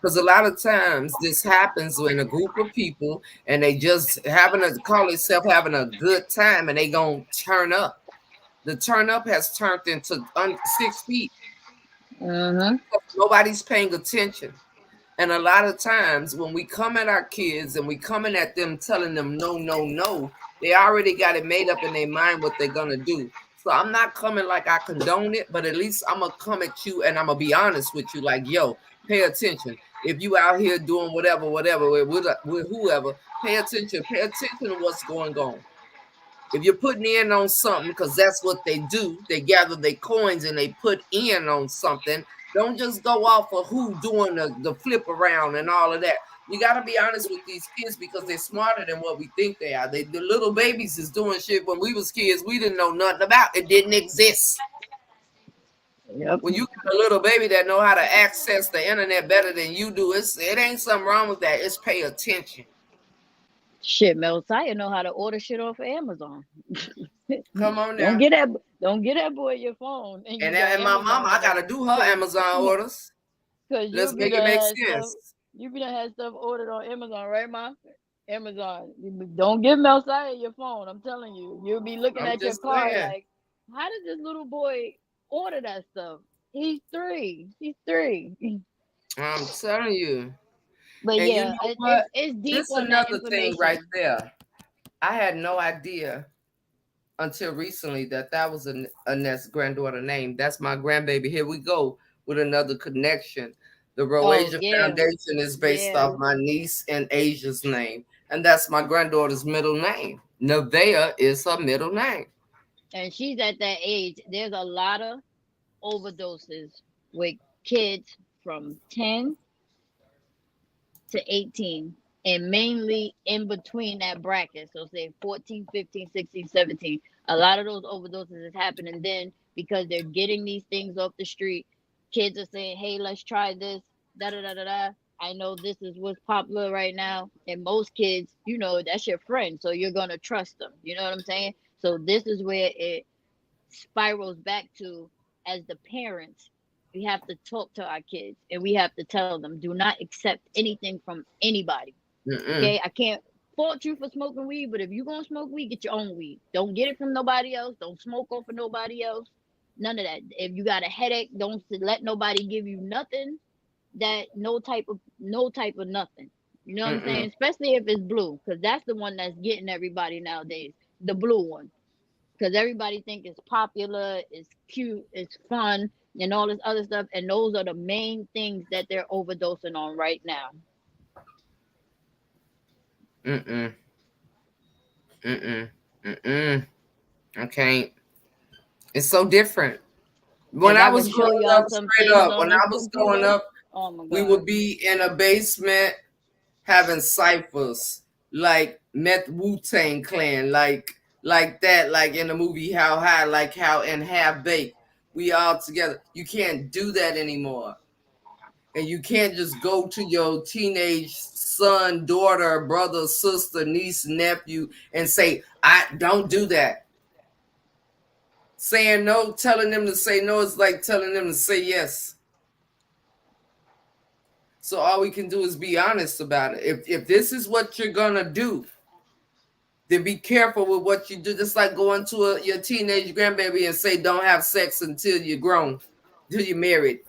Because a lot of times this happens when a group of people and they just having a call itself having a good time and they gonna turn up. The turn up has turned into 6 feet. Mm-hmm. Nobody's paying attention. And a lot of times when we come at our kids and we coming at them telling them no, no, no, they already got it made up in their mind what they're gonna do. So I'm not coming like I condone it, but at least I'm gonna come at you and I'm gonna be honest with you, like, yo, pay attention. If you out here doing whatever with whoever, pay attention to what's going on. If you're putting in on something, because that's what they do, they gather their coins and they put in on something. Don't just go off of who doing the flip around and all of that. You got to be honest with these kids because they're smarter than what we think they are. The little babies is doing shit when we was kids we didn't know nothing about. It didn't exist. Yep. When you got a little baby that know how to access the internet better than you do, it ain't something wrong with that. It's pay attention. Shit, Messiah know how to order shit off of Amazon. Come on don't now. get that don't get that boy your phone and you got And my mama, Amazon I on gotta it. do her Cause, Amazon orders. Cause Let's make it make sense. you be done had stuff ordered on Amazon, right, Ma? Amazon. Don't give Messiah your phone. I'm telling you. You'll be looking I'm at your just car saying. like, how did this little boy order that stuff? He's three. He's three. I'm telling you. But And you yeah, know what? it's deep This on that another thing right information. there. I had no idea until recently that was a Ness granddaughter name. That's my grandbaby. Here we go with another connection. The Oh Roasia yeah. Foundation is based Yeah. off my niece and Asia's name. And that's my granddaughter's middle name. Nevaeh is her middle name. And she's at that age. There's a lot of overdoses with kids from 10 to 18 and mainly in between that bracket. So say 14, 15, 16, 17. A lot of those overdoses is happening then because they're getting these things off the street. Kids are saying, hey, let's try this. Da da da da da. I know this is what's popular right now. And most kids, that's your friend. So you're going to trust them. You know what I'm saying? So this is where it spirals back to, as the parents, we have to talk to our kids and we have to tell them, do not accept anything from anybody. Mm-mm. Okay, I can't fault you for smoking weed, but if you're gonna smoke weed, get your own weed. Don't get it from nobody else. Don't smoke off of nobody else. None of that. If you got a headache, don't let nobody give you nothing that no type of nothing. You know what I'm Mm-mm. saying? Especially if it's blue, because that's the one that's getting everybody nowadays. The blue one, because everybody think it's popular, it's cute, it's fun, and all this other stuff. And those are the main things that they're overdosing on right now. Mm-mm. Mm-mm. Mm-mm. I can't. It's so different. When If I I could was show growing y'all up, some straight things up, on when this I was growing computer, up, oh my we god. would be in a basement having ciphers like Meth Wu Tang Clan, like that, like in the movie How High, like how in Half Baked, we all together. You can't do that anymore, and you can't just go to your teenage son, daughter, brother, sister, niece, nephew, and say, "I don't do that." Saying no, telling them to say no is like telling them to say yes. So all we can do is be honest about it. If this is what you're gonna do, then be careful with what you do. Just like going to your teenage grandbaby and say don't have sex until you're grown, until you're married.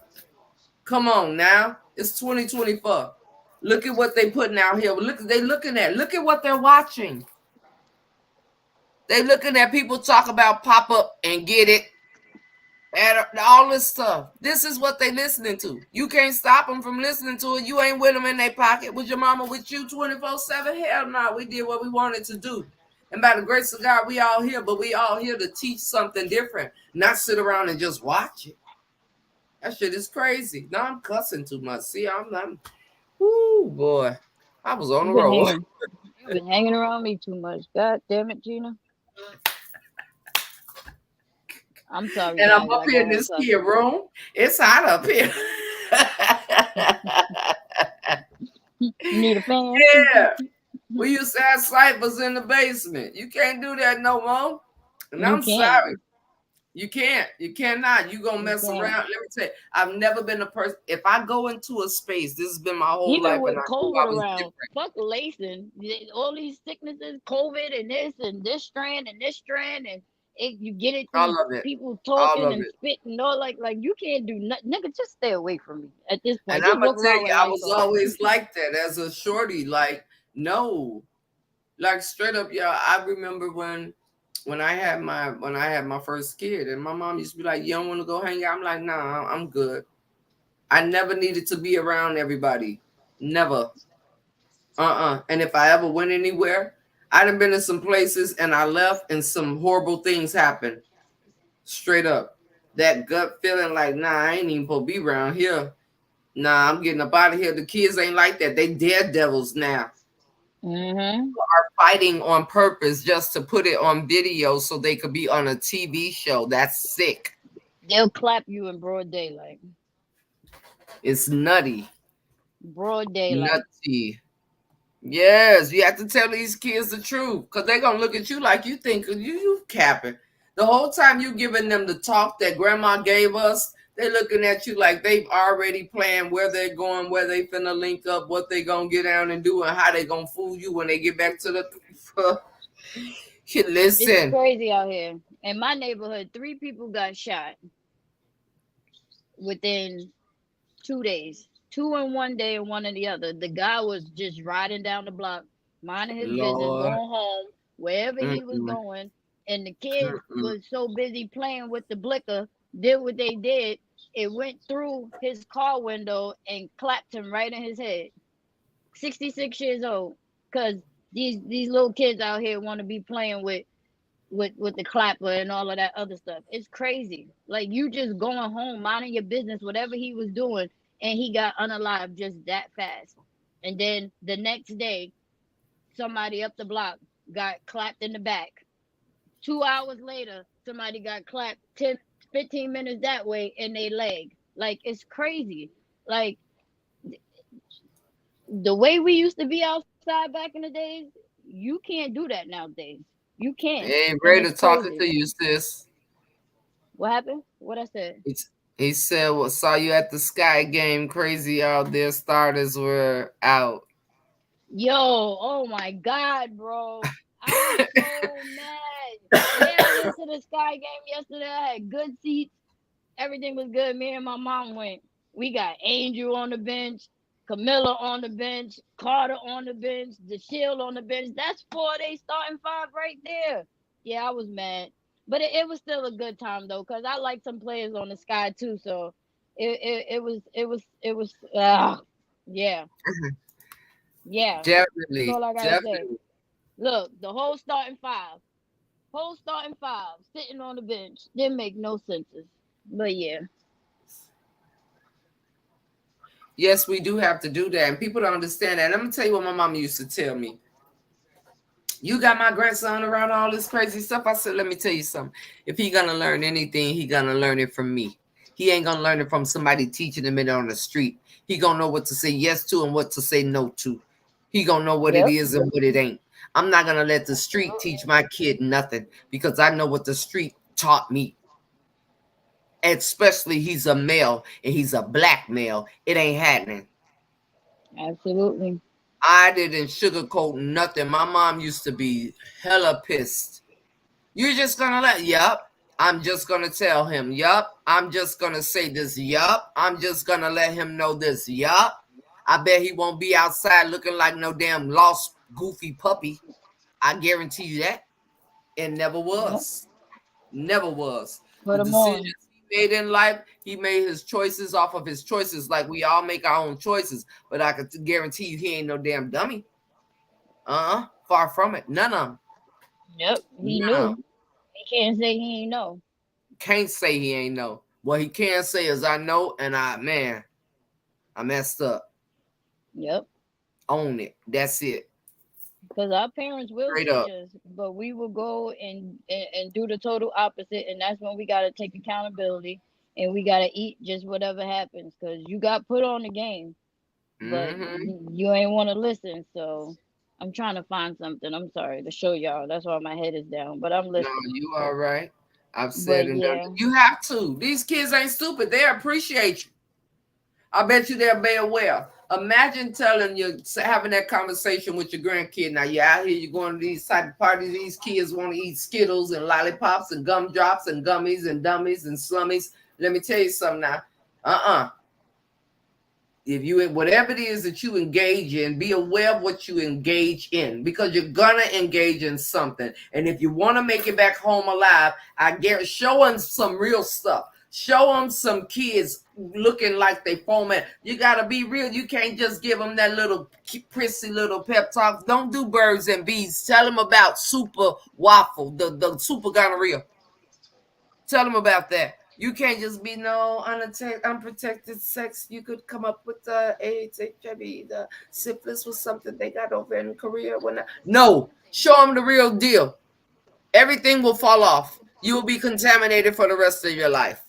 Come on now, it's 2024. Look at what they putting out here. Look at what they're watching. They looking at people talk about pop up and get it. and all this stuff. This is what they listening to. You can't stop them from listening to it. You ain't with them in their pocket. Was your mama with you 24/7? Hell no. We did what we wanted to do. And by the grace of God, we all here, but we all here to teach something different, not sit around and just watch it. That shit is crazy. Now I'm cussing too much. See, I'm whoo boy. I was on the You've been road. hanging. You've been hanging around me too much. God damn it, Gina. I'm sorry, And I'm guys. up I here in got her this kid cussing. room. It's hot up here. You need a fan? Yeah. We used to have ciphers in the basement. You can't do that no more. And You I'm sorry. can't. You can't. You cannot. You gonna You mess can't. around. Let me tell you, I've never been a person. If I go into a space, this has been my whole Even life, and with I knew COVID I was around, different. fuck lacing. All these sicknesses, COVID and this strand and this strand, and you get it through All of it. people All talking of and it. spitting. All like you can't do nothing. Nigga, just stay away from me at this And point. I'm Just gonna walk tell around you, with I lights was on. always like that as a shorty. Like, no, like straight up, y'all. I remember when I had my first kid, and my mom used to be like, "You don't want to go hang out?" I'm like, "Nah, I'm good." I never needed to be around everybody. Never. And if I ever went anywhere, I'd have been in some places and I left and some horrible things happened. Straight up. That gut feeling like, nah, I ain't even supposed to be around here. Nah, I'm getting up out of here. The kids ain't like that. They daredevils now. Mm-hmm. Are fighting on purpose just to put it on video so they could be on a TV show. That's sick. They'll clap you in broad daylight. It's nutty. Broad daylight. Nutty. Yes, you have to tell these kids the truth because they're gonna look at you like you think you capping. The whole time you giving them the talk that grandma gave us, they're looking at you like they've already planned where they're going, where they finna link up, what they gonna get down and do, and how they gonna fool you when they get back to the. It's Listen, crazy out here. In my neighborhood, 3 people got shot within 2 days. Two in one day and one in the other. The guy was just riding down the block, minding his business, Lord, going home, wherever he was mm-mm, going. And the kids mm-mm. was so busy playing with the blicker, did what they did. It went through his car window and clapped him right in his head. 66 years old. Cause these little kids out here want to be playing with the clapper and all of that other stuff. It's crazy. Like you just going home, minding your business, whatever he was doing, and he got unalive just that fast. And then the next day, somebody up the block got clapped in the back. 2 hours later, somebody got clapped 10, 15 minutes that way in their leg. Like it's crazy. Like the way we used to be outside back in the days, you can't do that nowadays. You can't. Hey, And it's Raider talking crazy. to you, sis. What happened? What I said? He said, "Well, saw you at the Sky game. Crazy out there. Starters were out." Yo, oh my God, bro. I was so mad. Yeah, I went to the Sky game yesterday. I had good seats. Everything was good. Me and my mom went. We got Angel on the bench, Camilla on the bench, Carter on the bench, the Shield on the bench. That's four they starting five right there. Yeah, I was mad. But it was still a good time though, because I like some players on the Sky too. So it was yeah. Yeah. That's Definitely, all I gotta say. definitely. Look, the whole starting five sitting on the bench didn't make no senses. But yeah. Yes, we do have to do that, and people don't understand that. And I'm gonna tell you what my mom used to tell me. You got my grandson around all this crazy stuff. I said, let me tell you something. If he gonna learn anything, he gonna learn it from me. He ain't gonna learn it from somebody teaching him it on the street. He gonna know what to say yes to and what to say no to. He gonna know what it Yep. is and what it ain't. I'm not gonna let the street teach my kid nothing because I know what the street taught me. Especially he's a male and he's a black male. It ain't happening. Absolutely. I didn't sugarcoat nothing. My mom used to be hella pissed. You're just gonna let, yup. I'm just gonna tell him, yup. I'm just gonna say this, yup. I'm just gonna let him know this, yup. I bet he won't be outside looking like no damn lost, goofy puppy. I guarantee you that. It never Yep. was. Never was. Put The them decisions on. made in life, he made his choices off of his choices. Like we all make our own choices, but I can guarantee you, he ain't no damn dummy. Far from it. None of them. Yep, he None of them. knew. He can't say he ain't know. Can't say he ain't know. What he can say is, I know, and I messed up. Yep. Own it. That's it. Because our parents will Straight teach up. us, but we will go and do the total opposite, and that's when we got to take accountability and we got to eat just whatever happens. Because you got put on the game, but Mm-hmm. you ain't want to listen. So I'm trying to find something. I'm sorry to show y'all. That's why my head is down, but I'm No, listening. you all right. I've said But and done yeah, it. You have to. These kids ain't stupid. They appreciate you. I bet you they'll be aware. Imagine telling you, having that conversation with your grandkid. Now you're out here, you're going to these type of parties. These kids want to eat Skittles and lollipops and gumdrops and gummies and dummies and slummies. Let me tell you something now. Uh-uh. If you, whatever it is that you engage in, be aware of what you engage in, because you're gonna engage in something. And if you want to make it back home alive, I guarantee, show them some real stuff. Show them some kids looking like they foment. You gotta be real. You can't just give them that little prissy little pep talk. Don't do birds and bees. Tell them about super waffle, the super gonorrhea. Tell them about that. You can't just be no unprotected sex. You could come up with the AIDS, HIV, the syphilis was something they got over in Korea. No, show them the real deal. Everything will fall off. You will be contaminated for the rest of your life.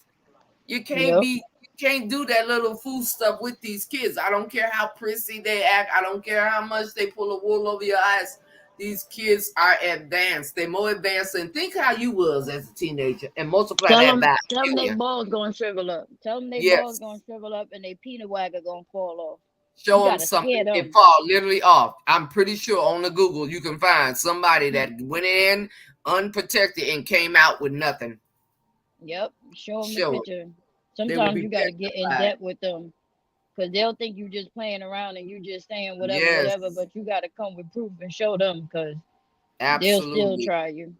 yep. You can't do that little food stuff with these kids. I don't care how prissy they act. I don't care how much they pull a wool over your eyes. These kids are advanced. They're more advanced. And think how you was as a teenager and multiply that by Tell them they million. balls gonna shrivel up. Tell them they balls Yes. gonna shrivel up and they peanut wagger gonna fall off. You Show them gotta scare something. It them. fall literally off. I'm pretty sure on the Google you can find somebody that went in unprotected and came out with nothing. Yep, show them the Show it. picture. They will Sometimes be you got to get in petrified. depth with them because they'll think you just playing around and you just saying whatever, whatever. Yes. But you got to come with proof and show them because they'll still Absolutely. try you.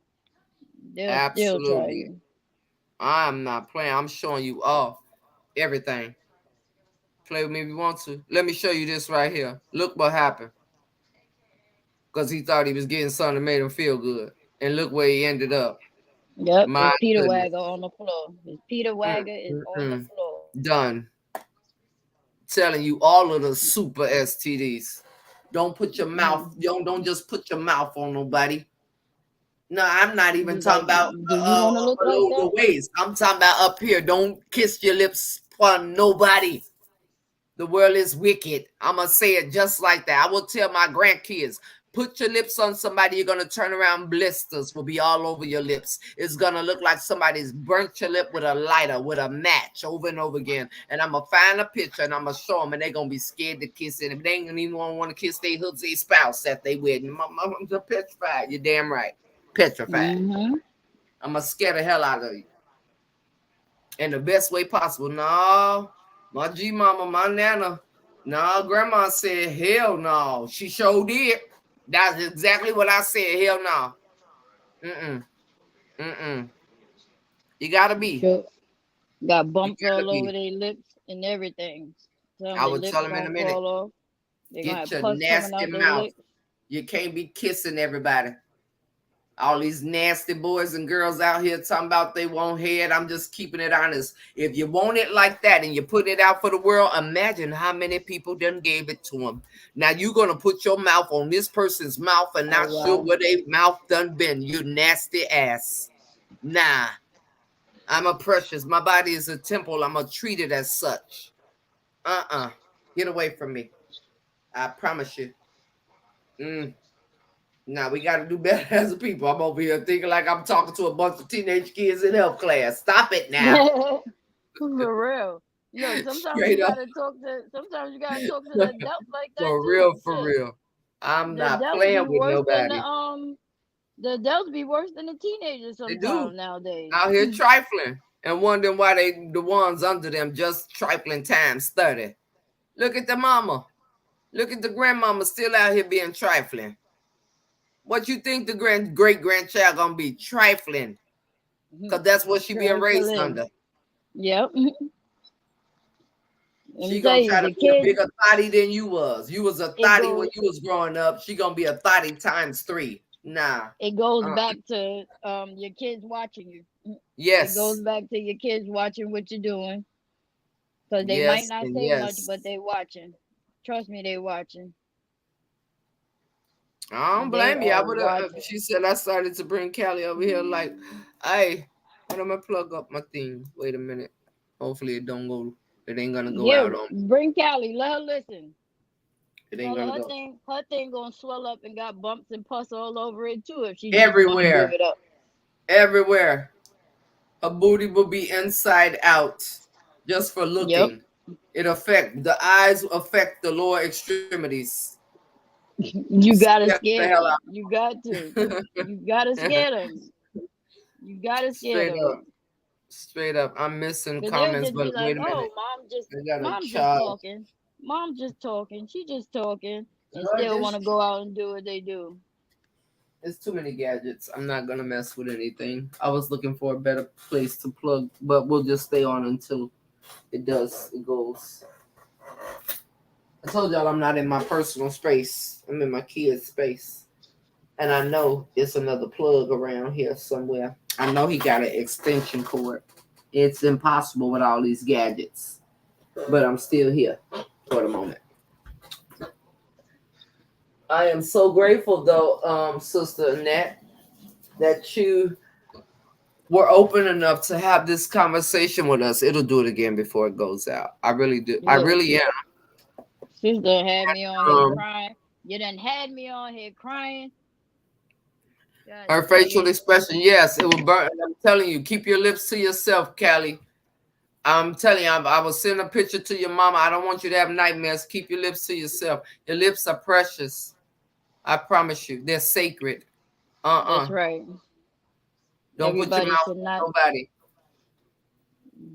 They'll still try Absolutely. you. I'm not playing. I'm showing you all everything. Play with me if you want to. Let me show you this right here. Look what happened. Because he thought he was getting something that made him feel good. And look where he ended up. Yep, My it's Peter goodness. Wagger on the floor. His Peter Mm, Wagger is mm, on the mm. floor. Done. Telling you all of the super STDs. Don't put your mouth, Mm. don't just put your mouth on nobody. No, I'm not even He's talking like, about do you want to look like below the that? waist. I'm talking about up here. Don't kiss your lips on nobody. The world is wicked. I'm going to say it just like that. I will tell my grandkids, put your lips on somebody, you're going to turn around, blisters will be all over your lips. It's going to look like somebody's burnt your lip with a lighter, with a match over and over again. And I'm going to find a picture and I'm going to show them and they're going to be scared to kiss it. If they ain't even want to kiss their hoods, their spouse that they with. I'm petrified. You're damn right. Petrified. Mm-hmm. I'm going to scare the hell out of you in the best way possible. No, my G mama, my nana, no, grandma said, hell no. She sure did. That's exactly what I said. Hell no. Mm-mm. Mm-mm. You gotta be. Sure. Got You bumps gotta all over be. their lips and everything. Tell them I their will tell lips them in a gonna minute. fall off. They're gonna Get have your pus coming nasty out their mouth. lips. You can't be kissing everybody. All these nasty boys and girls out here talking about they want head. I'm just keeping it honest. If you want it like that and you put it out for the world, imagine how many people done gave it to them. Now you're gonna put your mouth on this person's mouth and Oh not sure wow. where their mouth done been. You nasty ass. Nah, I'm a precious. My body is a temple. I'm gonna treat it as such. Get away from me. I promise you. Mm. Now we got to do better as a people. I'm over here thinking like I'm talking to a bunch of teenage kids in health class. Stop it now. For real. Look, Straight up. sometimes you gotta talk to the adults like that For too. real, for Shit. real. I'm The not adults playing be with worse than nobody. the adults be worse than the teenagers They do. sometimes nowadays. Out here trifling and wondering why they the ones under them just trifling times 30. Look at the mama. Look at the grandmama still out here being trifling. What you think the great grandchild gonna be trifling? Because that's what she being raised Trifling. under. Yep. Let me She tell gonna you, try to the be a kids, bigger thotty than you was. You was a it thotty when goes you was growing up. She gonna be a thotty times three. Nah. it goes Uh, back to your kids watching you. It goes yes. back to your kids watching what you're doing. Cause they might Yes not and say much, yes. but they watching. Trust me, they watching. I don't They blame you. I are would have. watching. She said I started to bring Callie over here. Like, hey, how do I plug up my thing? Wait a minute. Hopefully it don't go. It ain't gonna go Yeah, out on. bring Callie. Let her listen. It ain't Tell her gonna go her thing gonna swell up and got bumps and pus all over it too if she just want to give everywhere. it up. Everywhere. Her booty will be inside out, just for Yep. looking. It affect the eyes. Affect the lower extremities. You gotta Scare the scare hell them. You got to. You gotta out. scare them. You gotta scare Straight up. them. Straight up. I'm missing Cause they'll comments, just be but like, wait a "Oh, minute. I got a mom's just child. talking. Mom's just talking. She just talking," and Well, still want this to go out and do what they do. It's too many gadgets. I'm not gonna mess with anything. I was looking for a better place to plug, but we'll just stay on until it goes. I told y'all I'm not in my personal space. I'm in my kid's space. And I know it's another plug around here somewhere. I know he got an extension cord. It's impossible with all these gadgets. But I'm still here for the moment. I am so grateful though, Sister Annette, that you were open enough to have this conversation with us. It'll do it again before it goes out. I really do. I Look, really am. sister had me on here Um, crying. You done had me on here crying. God her dang facial it. expression, yes, it will burn. I'm telling you, keep your lips to yourself, Callie. I'm telling you, I will send a picture to your mama. I don't want you to have nightmares. Keep your lips to yourself. Your lips are precious. I promise you, they're sacred. That's Uh-uh. right. Don't put your Everybody mouth should on not. nobody.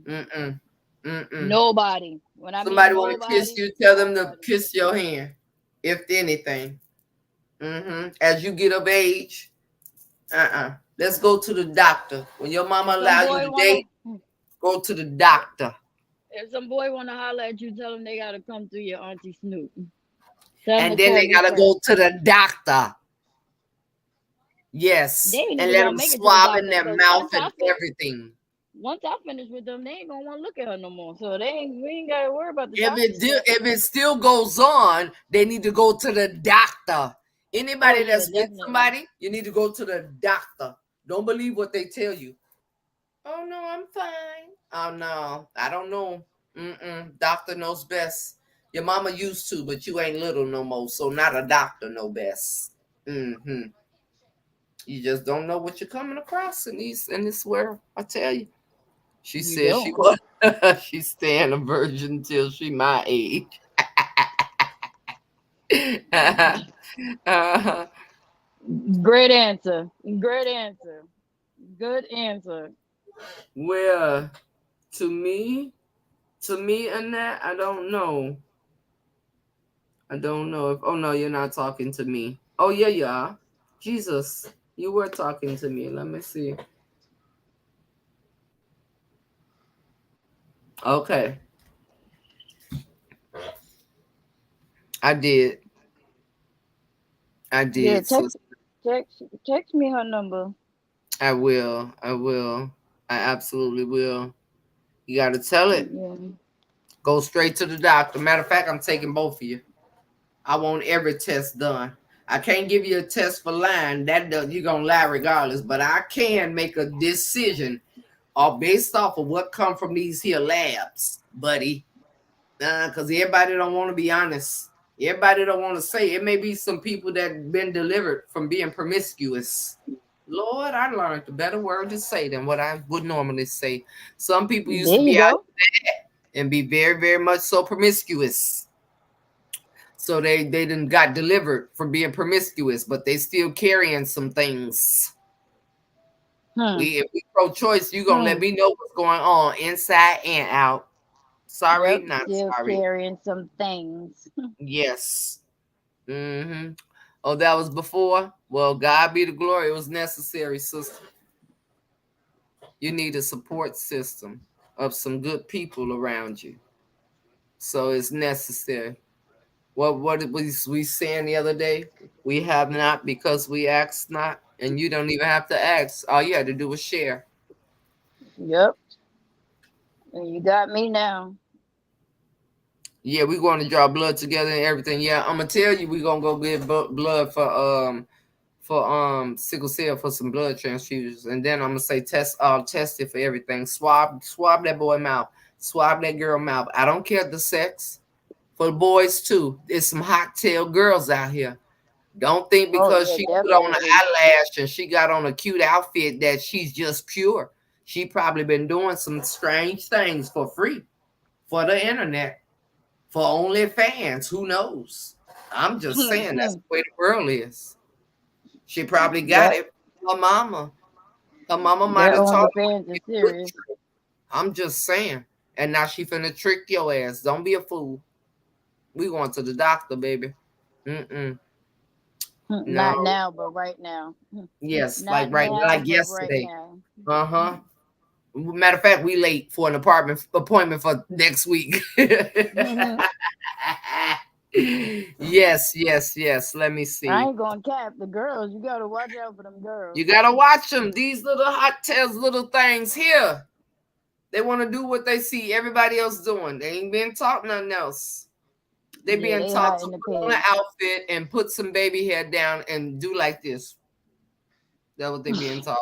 Mm-mm. Mm-mm. Nobody. When I mean Somebody want to kiss nobody, you, tell them to nobody. kiss your hand, if anything. As you get of age, let's go to the doctor. When your mama If some allow you boy to wanna, date, go to the doctor. if some boy wanna holler at you, tell him they gotta come through your auntie Snoop. Tell him And to then call they me gotta first. go to the doctor. They Yes. ain't And even let gonna them make it to the swab in doctor their because mouth and everything. once I finish with them, they ain't gonna want to look at her no more. So we ain't gotta worry about the If doctor stuff. if it still goes on, they need to go to the doctor. Oh Anybody yeah, that's with definitely. somebody, you need to go to the doctor. Don't believe what they tell you. Oh no, I'm fine. Oh no, I don't know. Doctor knows best. Your mama used to, but you ain't little no more, so not a doctor know best. You just don't know what you're coming across in this world. I tell you. She You said she don't. was she's staying a virgin till she my age. Uh, Great answer. Great answer. Good answer. well, to me, and that I don't know. I don't know if. Oh no, you're not talking to me. Oh yeah, you are. Jesus, you were talking to me. Let me see. Okay, I did. I Yeah, did. So text me her number. I will. I will. I absolutely will. You got to tell it. Yeah. Go straight to the doctor. Matter of fact, I'm taking both of you. I want every test done. I can't give you a test for lying. You're gonna lie regardless. But I can make a decision, all based off of what come from these here labs, buddy. Because everybody don't want to be honest. Everybody don't want to say. It may be some people that been delivered from being promiscuous. Lord, I learned a better word to say than what I would normally say. Some people used There to you be out go. and be very, very much so promiscuous. So they didn't got delivered from being promiscuous, but they still carrying some things. Hmm. If we pro-choice, you gonna let Hmm. me know what's going on inside and out. Sorry, Yep. not Still sorry. carrying some things. Yes. Oh, that was before. Well, God be the glory. It was necessary, sister. You need a support system. of some good people around you. So it's necessary. What did we saying the other day? We have not because we ask not, and you don't even have to ask. All you had to do was share. Yep. And you got me now. Yeah, we're going to draw blood together and everything. Yeah, I'm gonna tell you we're gonna go get blood for sickle cell for some blood transfusions, and then I'm gonna say test it for everything. Swab that boy mouth, swab that girl mouth. I don't care the sex. For the boys too, there's some hot tail girls out here. Don't think Oh because yeah, she put on an definitely. eyelash and she got on a cute outfit that she's just pure. She probably been doing some strange things for free for the internet, for OnlyFans. Who knows? I'm just saying that's the way the world is. She probably got Yep. it from her mama. Her mama might Their have taught her OnlyFans is a good serious. trick. I'm just saying. And now she finna trick your ass. Don't be a fool. We going to the doctor, baby. Mm-mm. No. Not now, but right now. Yes, Not now, like but right yesterday. now. Uh-huh. Matter of fact, we late for an apartment appointment for next week. Yes, yes, yes. Let me I see. ain't gonna cap the girls. You gotta watch out for them girls. You gotta watch them. These little hot tails, little things here. They want to do what they see everybody else doing. They ain't being taught nothing else. They Yeah, being they taught hot to in the put on an pants. outfit and put some baby hair down and do like this. That's what they being taught.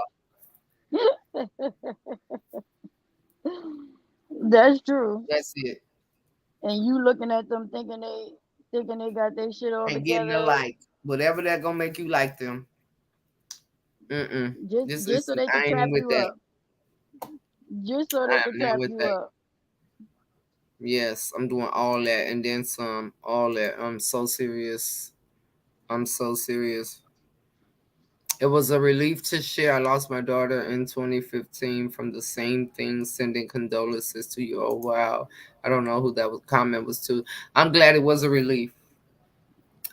That's true. That's it. And you looking at them thinking they got their shit all And getting a together, like. Whatever that gonna make you like them. Mm-mm. This just is so they I can ain't trap with you that. up. Just so I they am can not trap with you that. up. Yes, I'm doing all that and then some. All that. I'm so serious. I'm so serious. It was a relief to share. I lost my daughter in 2015 from the same thing. Sending condolences to you. Oh wow. I don't know who that was comment was to. I'm glad it was a relief.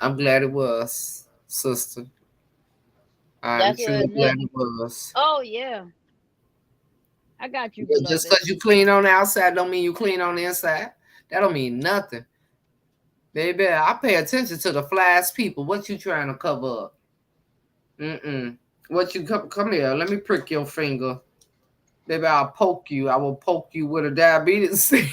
I'm glad it was, sister. I'm That's truly what glad that it was. oh yeah. I got you, Yeah, just beloved. because you clean on the outside don't mean you clean on the inside. That don't mean nothing. Baby, I pay attention to the flies people. What you trying to cover up? Mm-mm. What you come here? Let me prick your finger. Baby, I'll poke you. I will poke you with a diabetes and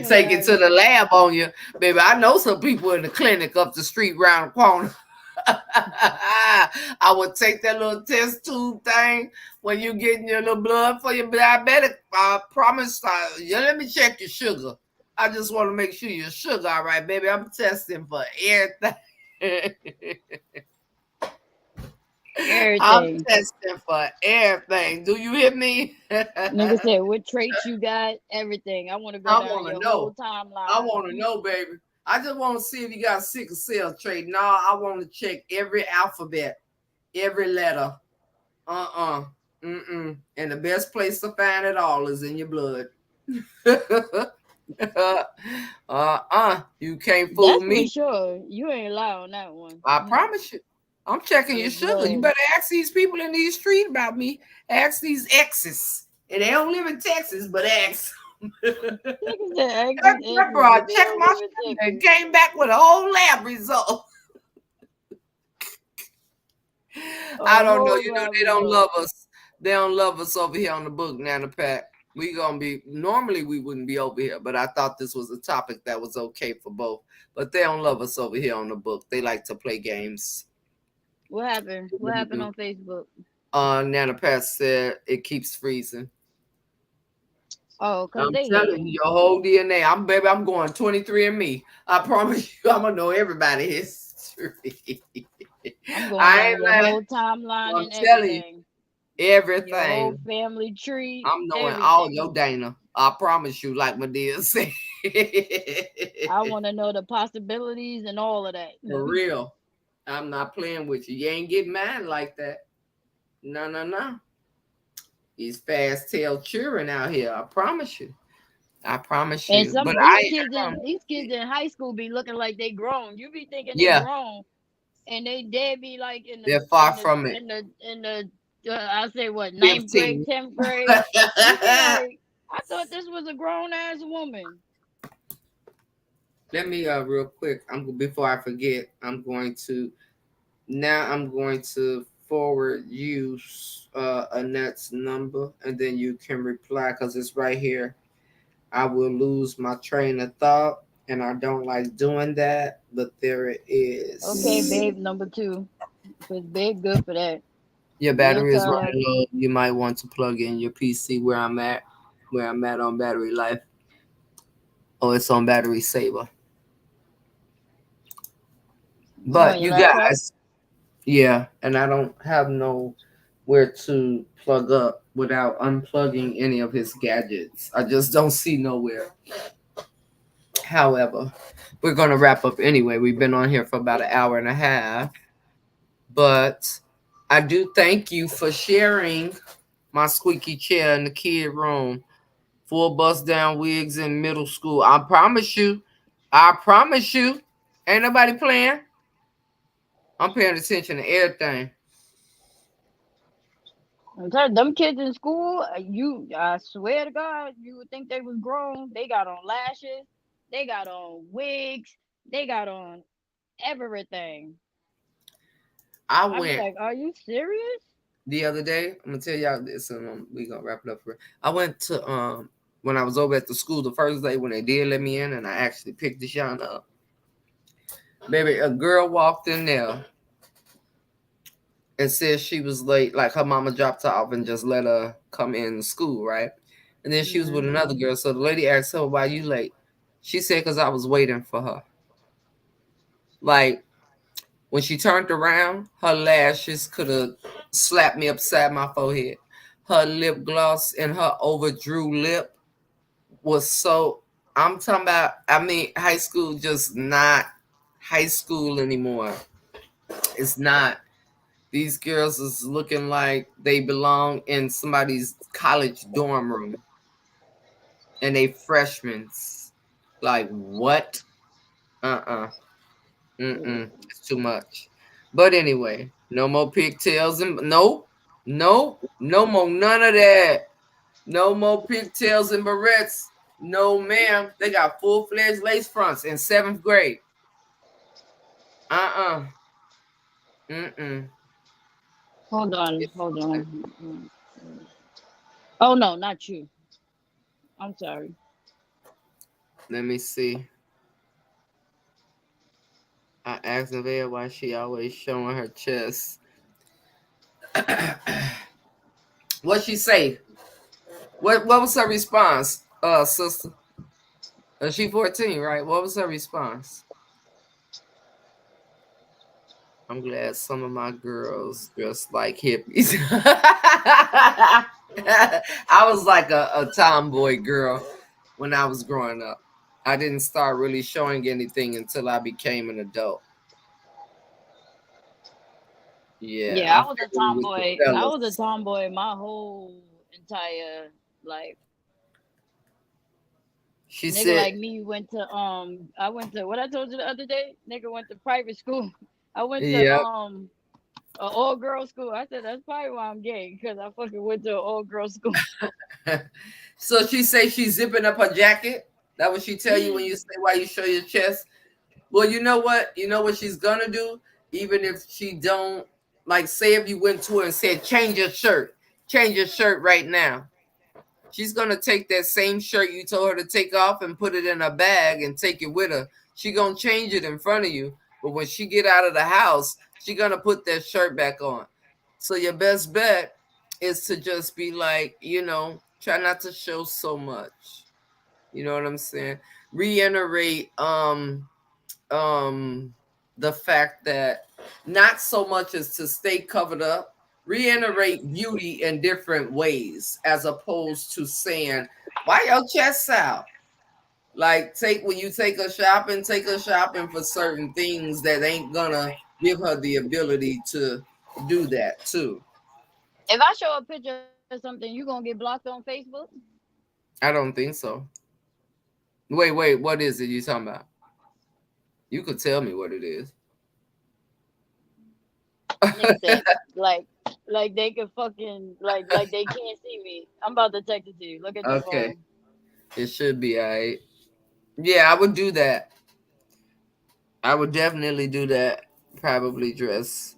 take it to the Hilarious. lab on you. Baby, I know some people in the clinic up the street round the corner. I would take that little test tube thing when you getting your little blood for your diabetic. I promise. Yeah, let me check your sugar. I just want to make sure your sugar all right, baby. I'm testing for everything. I'm Everything. testing for everything. Do you hear me? Nigga I said what traits you got, everything. I want to go down want to your know. whole I timeline. want to know, baby. I just want to see if you got sickle cell trait. No, I want to check every alphabet, every letter. Uh-uh. Mm-mm. And the best place to find it all is in your blood. You can't fool That's for me. sure. You ain't lie on that one. I promise you. I'm checking your Your sugar. You blood. better ask these people in these streets about me. Ask these exes. And they don't live in Texas, but ask. Nigga said ask That these exes, bro but they checked don't my live in sugar and Texas. came back with a whole lab result. A I don't know. whole You know, lab they don't result. love us. They don't love us over here on the book, Nana Pat. We gonna be normally we wouldn't be over here, but I thought this was a topic that was okay for both. But they don't love us over here on the book. They like to play games. What happened? They What really happened do. on Facebook? Nana Pat said it keeps freezing. Oh, cause I'm they telling you, hating. your whole DNA. I'm going 23 and me. I promise you, I'm gonna know everybody history. I'm going I down ain't your lying. whole timeline I'm and telling you, everything. Your whole everything. family tree, I'm knowing all everything. your Dana. I promise you, like my dear said. I want to know the possibilities and all of that. For real. I'm not playing with you. You ain't getting mine like that. No, no, no. These fast tail children out here. I promise you. I promise And you. But some I these kids in high school be looking like they grown. You be thinking they yeah, grown, and they be like in the They're far from it. I say what, ninth grade, 15. 10th grade. You be like, I thought this was a grown ass woman. Let me real quick. I'm before I forget. I'm going to forward you Annette's number, and then you can reply because it's right here. I will lose my train of thought, and I don't like doing that, but there it Okay, is. babe number two, because babe good for that. Your You'll battery is tell her. running low. You might want to plug in your PC where I'm at on battery life. Oh, it's on battery saver. You on But your you laptop? guys, yeah, and I don't have no where to plug up without unplugging any of his gadgets. I just don't see nowhere. However, we're gonna wrap up anyway. We've been on here for about an hour and a half, but I do thank you for sharing my squeaky chair in the kid room. Full bust down wigs in middle school. I promise you, ain't nobody playing. I'm paying attention to everything. I'm telling them kids in school, I swear to God, you would think they was grown. They got on lashes, they got on wigs, they got on everything. I I be went like, are you serious? the other day. I'm gonna tell y'all this, and we gonna wrap it up. I went to when I was over at the school the first day when they did let me in, and I actually picked the shine up. Baby, a girl walked in there and said she was late, like her mama dropped her off and just let her come in school, right? And then she was with Hmm. another girl. So the lady asked her, "Why you late?" She said, "Cause I was waiting for her." Like when she turned around, her lashes could have slapped me upside my forehead. Her lip gloss and her overdrew lip was so. I'm talking about. I mean, high school just not high school anymore. It's not. These girls is looking like they belong in somebody's college dorm room, and they freshmen. Like what? Uh. It's too much. But anyway, no more pigtails and no more none of that. No more pigtails and barrettes. No, ma'am. They got full-fledged lace fronts in 7th grade. Uh-uh. Mm-mm. Hold on, hold on. Oh no, not you. I'm sorry. Let me see. I asked Nevaeh why she always showing her chest. What she say? What was her response, sister? She 14, right? What was her response? I'm glad some of my girls dress like hippies. I was like a tomboy girl when I was growing up. I didn't start really showing anything until I became an adult. Yeah, Yeah, I I was a figured with the tomboy. I was a fellas. tomboy my whole entire life. She Nigga said, like me went to I went to what I told you the other day. Nigga went to private school. I went to "Yep." a all girls school. I said that's probably why I'm gay because I fucking went to an all girls school. So she say she's zipping up her jacket. That what she tell you when you say why you show your chest. Well, you know what? You know what she's gonna do? Even if she don't, like, say if you went to her and said, change your shirt right now. She's gonna take that same shirt you told her to take off and put it in a bag and take it with her. She gonna change it in front of you, but when she get out of the house, she gonna put that shirt back on. So your best bet is to just be like, try not to show so much. You know what I'm saying? Reiterate um the fact that not so much as to stay covered up, reiterate beauty in different ways as opposed to saying why your chest out. Like take her shopping for certain things that ain't gonna give her the ability to do that too. If I show a picture of something, you gonna get blocked on Facebook? I don't think so. Wait, what is it you talking about? You could tell me what it is. Nigga said, like, like they can fucking like they can't see me. I'm about to text it to you. Look at your Okay, phone. it should be all right. Yeah, I would do that. I would definitely do that. Probably dress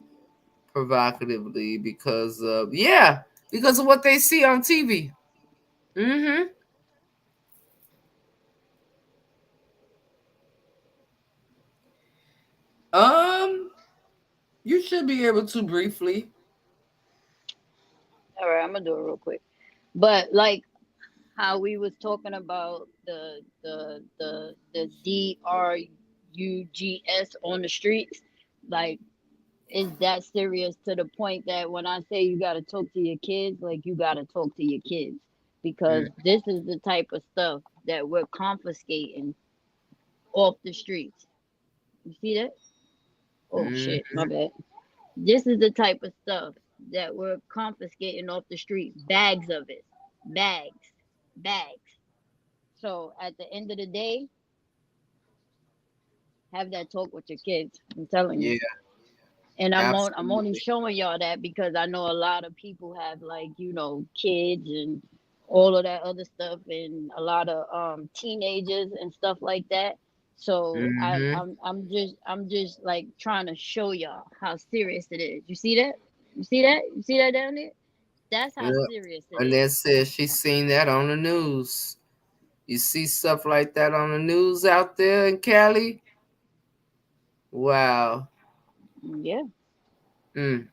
provocatively because of because of what they see on TV. Mm-hmm. Um, you should be able to briefly. All right, I'm gonna do it real quick. But like how we was talking about the drugs on the streets, like is that serious to the point that when I say you gotta talk to your kids, like you gotta talk to your kids because this is the type of stuff that we're confiscating off the streets. You see that? Oh shit, Mm-hmm. my bad. This is the type of stuff that we're confiscating off the street. Bags of it. Bags. Bags. So at the end of the day, have that talk with your kids. I'm telling you. Yeah, And I'm only absolutely. showing y'all that because I know a lot of people have like, kids and all of that other stuff and a lot of teenagers and stuff like that. So Mm-hmm. I'm just like trying to show y'all how serious it is. You see that? You see that? You see that down there? That's how Yeah. serious it And is. then says she's seen that on the news. You see stuff like that on the news out there in Cali? Wow. Yeah. For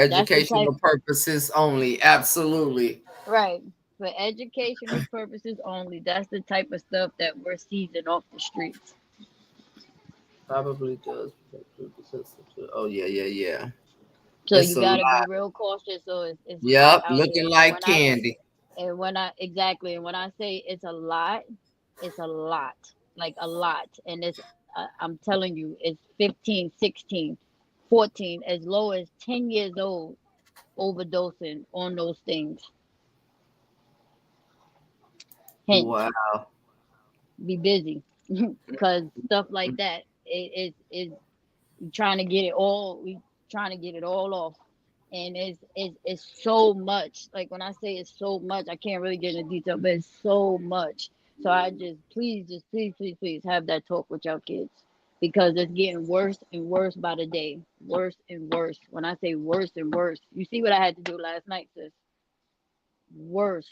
That's the type. educational purposes only. Absolutely. Right. For educational purposes only. That's the type of stuff that we're seizing off the streets. Probably does. Oh yeah, yeah, yeah. So It's you a got to be lot. real cautious. So it's hot Yep, out looking here, like candy. exactly, and when I say it's a lot, like a lot, and I'm telling you, it's 15, 16, 14, as low as 10 years old overdosing on those things. Hence, Wow. be busy because stuff like that is trying to get it all. We trying to get it all off. And it's so much. Like when I say it's so much, I can't really get into detail, but it's so much. So I just please, please, please have that talk with your kids because it's getting worse and worse by the day, worse and worse. When I say worse and worse, you see what I had to do last night, sis? Worse.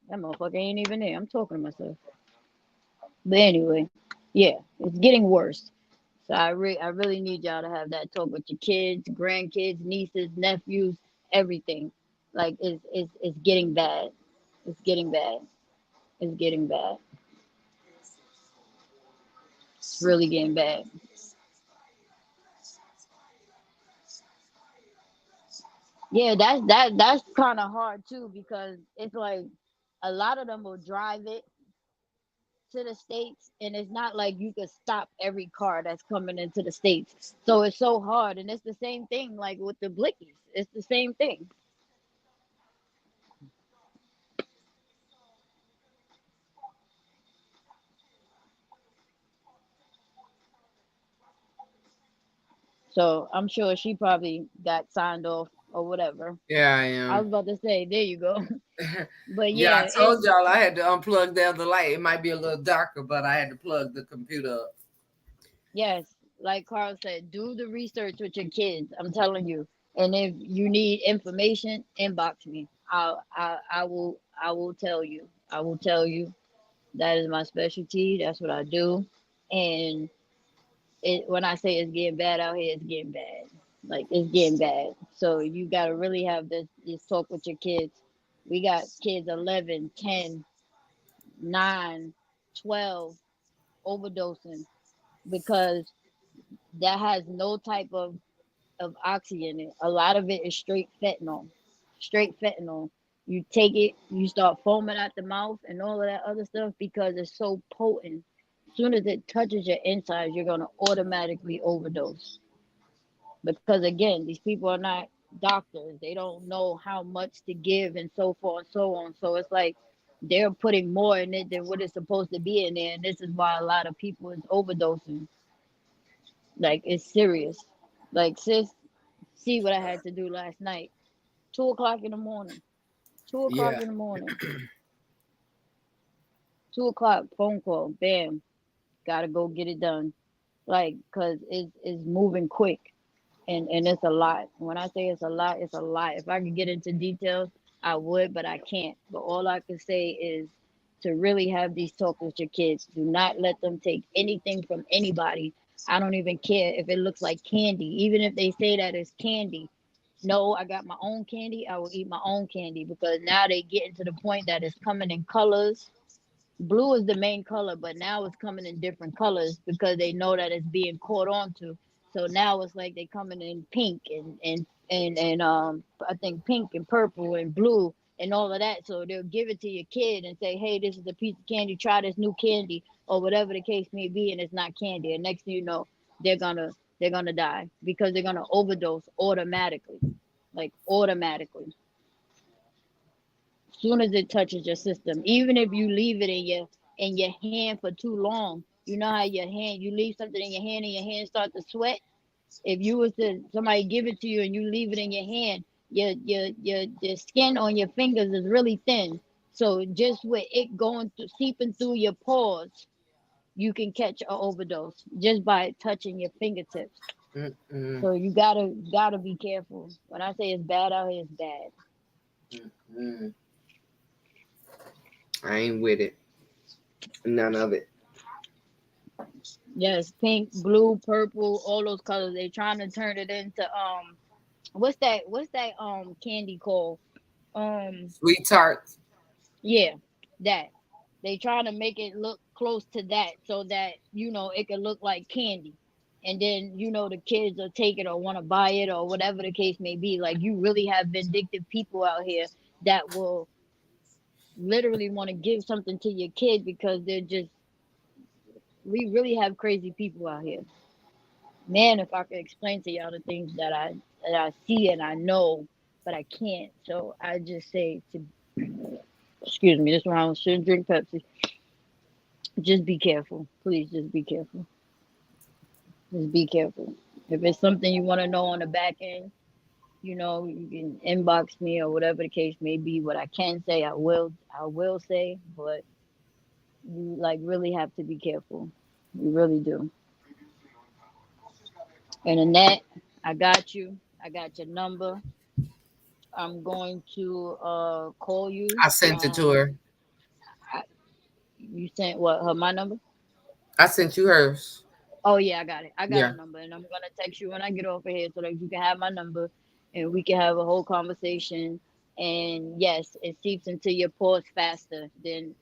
That motherfucker ain't even there. I'm talking to myself. But anyway, yeah, it's getting worse. So I really need y'all to have that talk with your kids, grandkids, nieces, nephews, everything. Like it's getting bad. It's getting bad. It's getting bad. It's really getting bad. Yeah, that's kind of hard too because it's like a lot of them will drive it to the states, and it's not like you could stop every car that's coming into the states. So it's so hard, and it's the same thing like with the blickies. It's the same thing. So I'm sure she probably got signed off or whatever. Yeah, I I am. was about to say, there you go. But Yeah, I yeah, told y'all I had to unplug the other light. It might be a little darker, but I had to plug the computer up. yes, like Carl said, do the research with your kids. I'm telling you. And if you need information, inbox me. I will tell you. I will tell you. That is my specialty. That's what I do. And when I say it's getting bad out here, it's getting bad. Like it's getting bad. So you gotta really have this talk with your kids. We got kids 11, 10, 9, 12 overdosing because that has no type of oxy in it. A lot of it is straight fentanyl. Straight fentanyl. You take it, you start foaming at the mouth and all of that other stuff because it's so potent. As soon as it touches your insides, you're gonna automatically overdose. Because again, these people are not doctors. They don't know how much to give and so forth and so on. So it's like they're putting more in it than what is supposed to be in there. And this is why a lot of people is overdosing. Like it's serious. Like, sis, see what I had to do last night. 2 o'clock in the morning. 2 o'clock Yeah. in the morning. 2 o'clock phone call. Bam. Gotta go get it done. Like, cause it's moving quick. And it's a lot. When I say it's a lot, it's a lot. If I could get into details, I would, but I can't. But all I can say is to really have these talks with your kids. Do not let them take anything from anybody. I don't even care if it looks like candy, even if they say that it's candy. No, I got my own candy. I will eat my own candy because now they getting to the point that it's coming in colors. Blue is the main color, but now it's coming in different colors because they know that it's being caught on to. So now it's like they coming in pink and I think pink and purple and blue and all of that. So they'll give it to your kid and say, "Hey, this is a piece of candy. Try this new candy or whatever the case may be," and it's not candy. And next thing you know, they're gonna they're gonna die because they're gonna overdose automatically, like automatically soon as it touches your system. Even if you leave it in your hand for too long, you know how your hand you leave something in your hand and your hand start to sweat. If you was to somebody give it to you and you leave it in your hand, your skin on your fingers is really thin. So just with it going through seeping through your pores, you can catch an overdose just by touching your fingertips. Mm-mm. So you gotta be careful. When I say it's bad out here, it's bad. Mm. I ain't with it. None of it. Yes, pink, blue, purple, all those colors. They trying to turn it into what's that candy called? Um Sweet tarts. yeah, that. They trying to make it look close to that so that it can look like candy. And then the kids will take it or want to buy it or whatever the case may be. Like you really have vindictive people out here that will literally want to give something to your kid because they're just we really have crazy people out here. Man, if I could explain to y'all the things that I see and I know, but I can't. So I just say to excuse me, this round shouldn't drink Pepsi. Just be careful. Please just be careful. Just be careful. If it's something you want to know on the back end, you can inbox me or whatever the case may be. What I can say, I will say, but you like really have to be careful. You really do. And Annette, I got you. I got your number. I'm going to call you. I sent it to her. I, you sent what her my number? I sent you hers. Oh yeah, I got it. I got Yeah. her number, and I'm gonna text you when I get off of here so that you can have my number, and we can have a whole conversation. And yes, it seeps into your pores faster than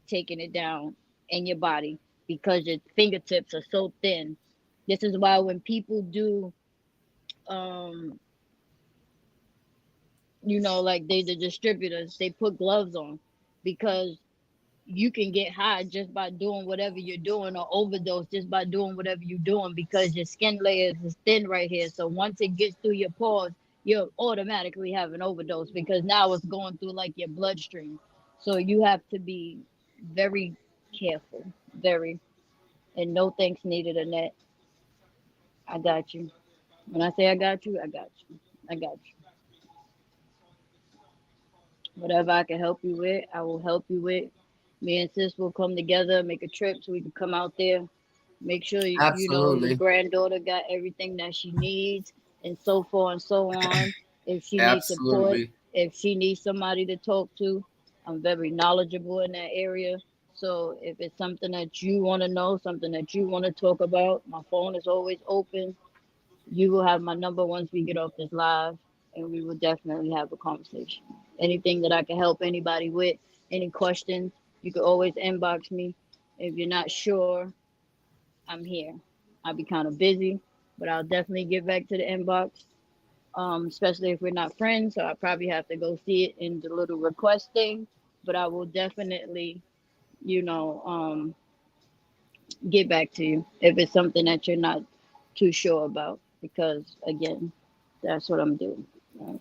taking it down in your body because your fingertips are so thin. This is why when people do, um, like the distributors, they put gloves on because you can get high just by doing whatever you're doing or overdose just by doing whatever you're doing because your skin layers is thin right here. So once it gets through your pores, you'll automatically have an overdose because now it's going through like your bloodstream. So you have to be very careful, very, and no thanks needed, Annette. I got you. When I say I got you, I got you. I got you. Whatever I can help you with, I will help you with. Me and sis will come together, make a trip so we can come out there. Make sure your Absolutely. granddaughter got everything that she needs, and so forth and so on. If she needs support, Absolutely. if she needs somebody to talk to, I'm very knowledgeable in that area. So if it's something that you want to know, something that you want to talk about, my phone is always open. You will have my number once we get off this live, and we will definitely have a conversation. Anything that I can help anybody with, any questions, you can always inbox me. If you're not sure, I'm here. I'll be kind of busy, but I'll definitely get back to the inbox. Especially if we're not friends, so I probably have to go see it in the little request thing. But I will definitely, you know, um, get back to you if it's something that you're not too sure about, because again, that's what I'm doing. Right?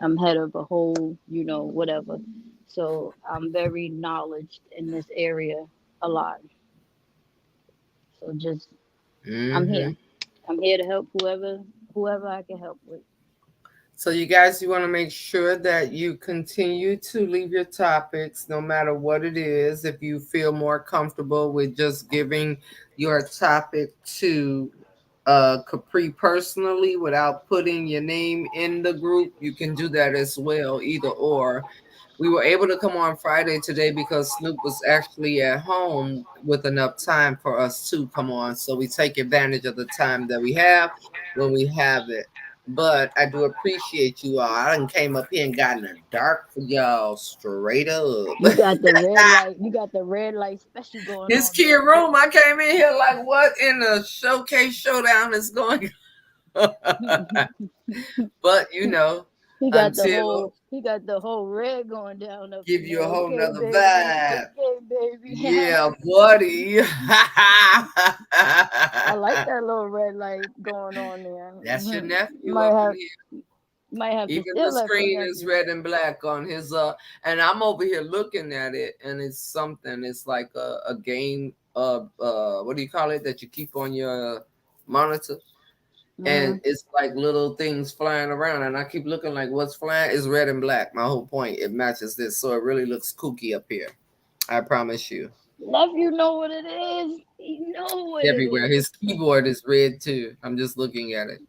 I'm head of a whole, whatever. So I'm very knowledged in this area a lot. So just I'm Mm-hmm. here. I'm here to help whoever I can help with. So you guys, you want to make sure that you continue to leave your topics no matter what it is. If you feel more comfortable with just giving your topic to Capri personally without putting your name in the group, you can do that as well, either or. We were able to come on Friday today because Snoop was actually at home with enough time for us to come on. So we take advantage of the time that we have when we have it. But I do appreciate you all. I done came up here and gotten a dark for y'all straight up. You got the red light. You got the red light special going His on kid there. room, I came in here like, what in the showcase showdown is going on? But until He got the whole red going down up give in you a there. whole Okay, nother baby. vibe. Okay, baby. Yeah, buddy. I like that little red light going on there. That's your nephew Might up in have here. might have to Even the steal that from screen is nephew. red and black on his and I'm over here looking at it and it's something. It's like a game what do you call it that you keep on your monitor? And Hmm. it's like little things flying around and I keep looking like what's flying is red and black. My whole point, it matches this, so it really looks kooky up here. I promise you. Nephew know what it is. He know what it Everywhere. is. His keyboard is red too. I'm just looking at it.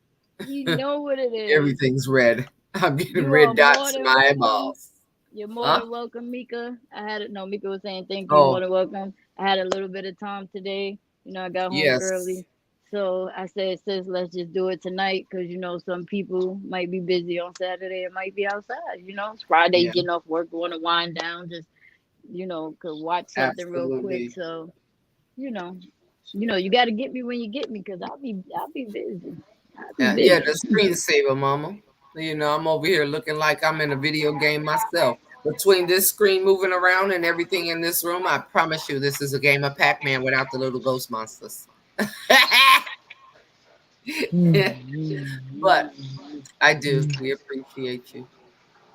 You know what it is. Everything's red. I'm getting You are red more dots in than my welcome. eyeballs. You're more Huh? than welcome, Mika. Mika was saying thank you, more Oh, than welcome. I had a little bit of time today. I got home yes. early. So I said, sis, let's just do it tonight because, some people might be busy on Saturday and might be outside. It's Friday, Yeah, getting off work, going to wind down, just, could watch something real quick. absolutely. So, you know, you got to get me when you get me because I'll be busy. I'll be Yeah, busy. the screensaver, mama. I'm over here looking like I'm in a video game myself. Between this screen moving around and everything in this room, I promise you this is a game of Pac-Man without the little ghost monsters. But I do. We appreciate you.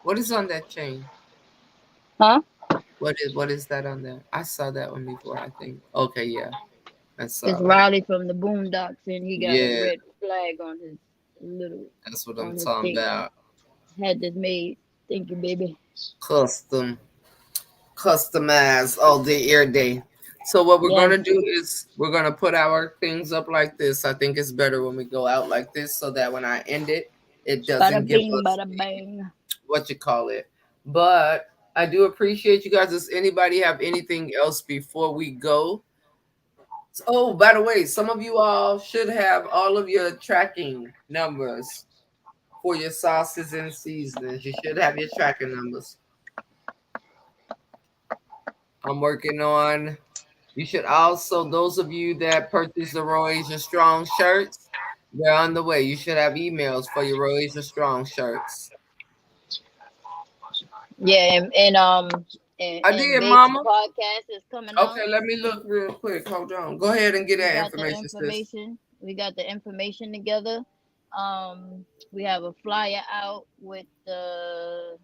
What is on that chain? Huh? What is that on there? I saw that one before, I think. Okay, yeah. I It's saw that. Riley from the Boondocks, and he got a Yeah, red flag on his little that's what I'm on his talking thing. about. Had this made. Thank you, baby. Custom, customized all day, air day. So what we're Yes. gonna do is we're gonna put our things up like this. I think it's better when we go out like this, so that when I end it, it Bada doesn't give bing, us bada the bang. what you call it. But I do appreciate you guys. Does anybody have anything else before we go? Oh, by the way, some of you all should have all of your tracking numbers for your sauces and seasonings. You should have your tracking numbers. I'm working on. You should also, those of you that purchase the Roy Asia Strong shirts, they're on the way. You should have emails for your Roy Asia Strong shirts. Yeah, I and did, Babe's Mama. podcast is coming Okay, out. let me look real quick. Hold on. Go ahead and get We that got the information, sis. information. We got the information together. We have a flyer out with the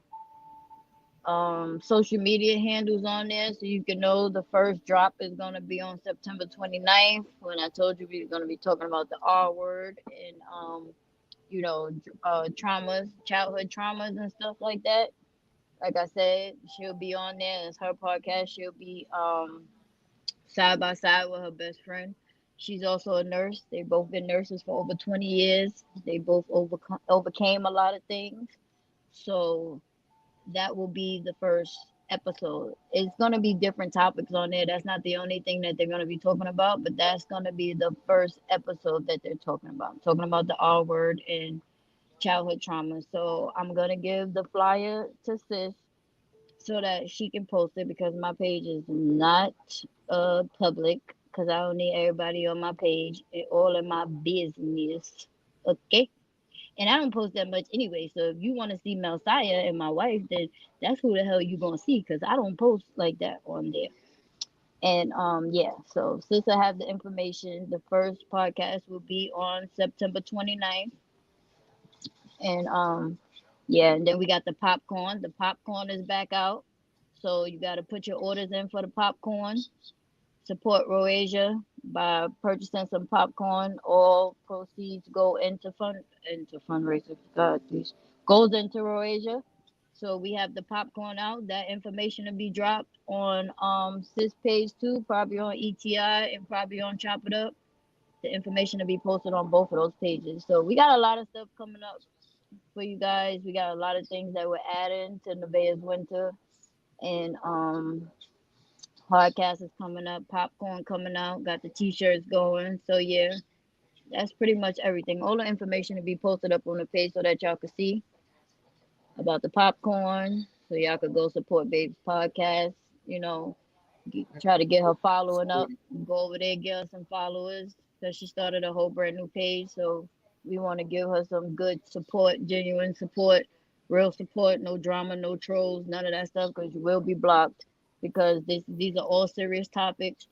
social media handles on there so you can know the first drop is going to be on September 29th when I told you we were going to be talking about the R word and you know traumas, childhood traumas and stuff like that. Like I said, she'll be on there. It's her podcast. She'll be side by side with her best friend. She's also a nurse. They both been nurses for over 20 years. They both overcame a lot of things. So that will be the first episode. It's going to be different topics on there. That's not the only thing that they're going to be talking about, but that's going to be the first episode that they're talking about. Talking about the R word and childhood trauma. So I'm going to give the flyer to Sis so that she can post it because my page is not public because I don't need everybody on my page and all of my business. Okay? And I don't post that much anyway. So if you want to see Messiah and my wife, then that's who the hell you gonna see because I don't post like that on there. And yeah, so since I have the information, the first podcast will be on September 29th. And yeah, and then we got the popcorn. The popcorn is back out. So you gotta put your orders in for the popcorn. support Roasia by purchasing some popcorn. All proceeds go into fundraiser. God, please, goes into Roasia. So we have the popcorn out. That information will be dropped on Sis page too, probably on ETI and probably on Chop It Up. The information will be posted on both of those pages. So we got a lot of stuff coming up for you guys. We got a lot of things that we're adding to Nevaeh's winter, and podcast is coming up, popcorn coming out, got the t-shirts going. So yeah, that's pretty much everything. All the information will be posted up on the page so that y'all can see about the popcorn. So y'all could go support Babe's podcast. You know, try to get her following up. Go over there, get her some followers because she started a whole brand new page. So we want to give her some good support, genuine support, real support, no drama, no trolls, none of that stuff because you will be blocked because these are all serious topics,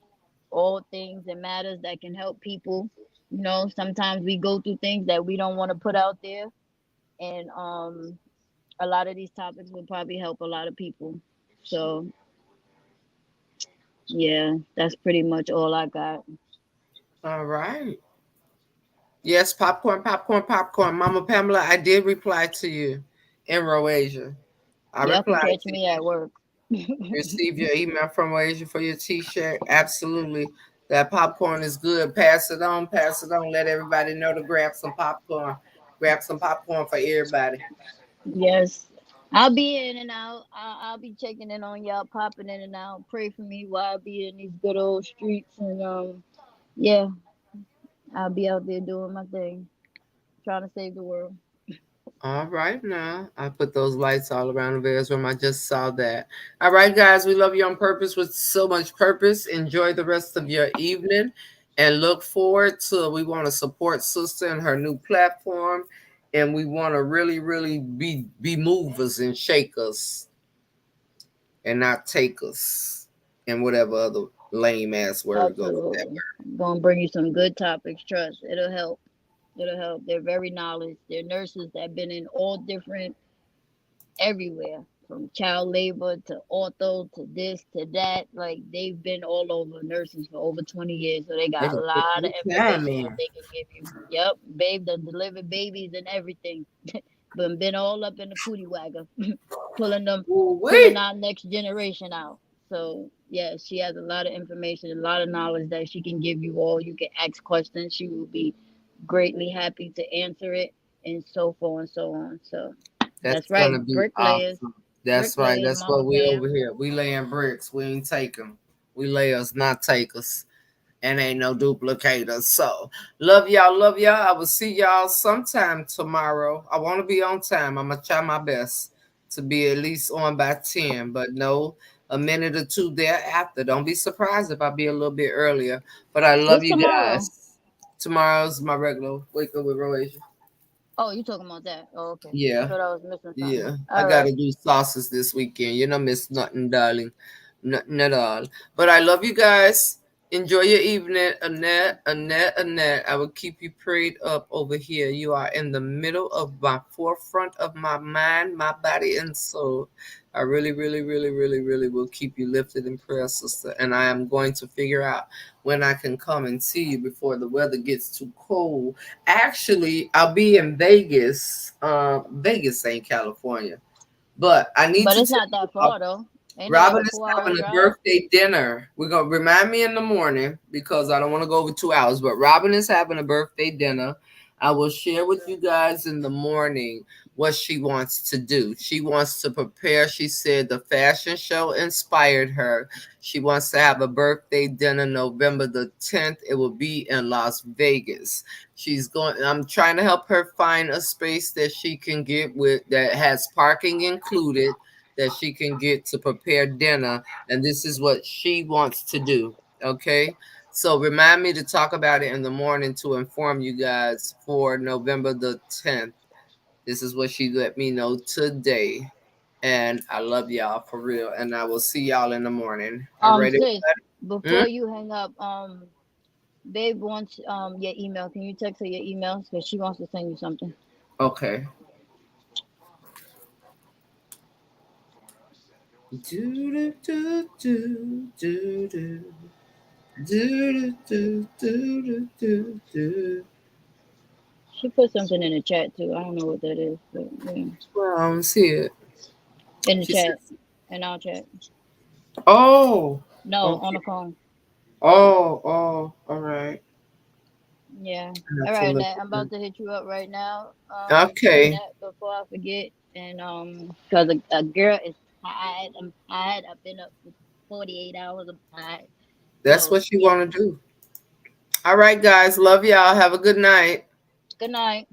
all things and matters that can help people. You know, sometimes we go through things that we don't want to put out there, and a lot of these topics will probably help a lot of people. So yeah, that's pretty much all I got. All right. Yes, popcorn, popcorn, popcorn. Mama Pamela, I did reply to you in Roasia. I Y'all can replied catch to me at work. receive your email from Roasia for your t-shirt. Absolutely. That popcorn is good. Pass it on, pass it on. Let everybody know to grab some popcorn. Grab some popcorn for everybody. Yes. I'll be in and out. I'll be checking in on y'all, popping in and out. Pray for me while I be in these good old streets. And yeah, I'll be out there doing my thing, trying to save the world. All right, now I put those lights all around the Bears room. I just saw that. All right, guys, we love you on purpose with so much purpose. Enjoy the rest of your evening and look forward to. We want to support Sister and her new platform, and we want to really, really be movers and shakers and not takers and whatever other lame ass word go with that Absolutely. Gonna bring you some good topics. Trust. It'll help. It'll help. They're very knowledge. They're nurses that have been in all different everywhere from child labor to ortho to this to that. Like they've been all over nursing for over 20 years. So they word. They got a gonna put lot of some time information that in. they can give you. Yep, babe done delivered babies and everything. But been all up in the cootie wagger, pulling them, pulling Ooh-wee. our next generation out. So yeah, she has a lot of information, a lot of knowledge that she can give you all. You can ask questions. She will be greatly happy to answer it and so forth and so on. So That's that's right. gonna be Bricklayers. awesome. That's right. Bricklayers, That's what Mama we over Pam. here. We laying bricks. We ain't take them. We layers, not takers. And ain't no duplicators. So love y'all. Love y'all. I will see y'all sometime tomorrow. I want to be on time. I'm gonna try my best to be at least on by 10, but no, a minute or two thereafter. Don't be surprised if I be a little bit earlier. But I love What's you tomorrow? guys. Tomorrow's my regular wake up with Roasia. Oh, you talking about that? Oh, okay. I Yeah. thought I was missing something. Yeah, I All right. gotta do sauces this weekend. You know, miss nothing, darling. Nothing at all. But I love you guys. Enjoy your evening. Annette, Annette, Annette. I will keep you prayed up over here. You are in the middle of my forefront of my mind, my body, and soul. I really, really, really, really, really will keep you lifted in prayer, sister. And I am going to figure out when I can come and see you before the weather gets too cold. Actually, I'll be in Vegas. Vegas ain't California. But I need But to it's tell not you, that far though. Ain't it like Robin a is 4 hour having a drive? birthday dinner. We're gonna remind me in the morning because I don't want to go over 2 hours. But Robin is having a birthday dinner. I will share with you guys in the morning what she wants to do. She wants to prepare. She said the fashion show inspired her. She wants to have a birthday dinner November the 10th. It will be in Las Vegas. She's going. I'm trying to help her find a space that she can get with that has parking included that she can get to prepare dinner. And this is what she wants to do. Okay. So remind me to talk about it in the morning to inform you guys for November the 10th. This is what she let me know today. And I love y'all for real. And I will see y'all in the morning. All right, Sis, everybody? before you hang up, babe wants your email. Can you text her your email? Because she wants to send you something. Okay. Do, do, do, do, do, do. Do, do, do, do, do, do. She put something in the chat too. I don't know what that is, but yeah, Well, I don't see it. in the She chat, says, in our chat. oh, No, on okay. the phone. Oh, all right. Yeah. I All have to right, look Nat. I'm at about to hit you up right now. To do Okay, that before I forget. And cause a girl is tired. I'm tired. I've been up for 48 hours. I'm tired. that's So what you yeah. want to do. All right, guys. Love y'all. Have a good night. Good night.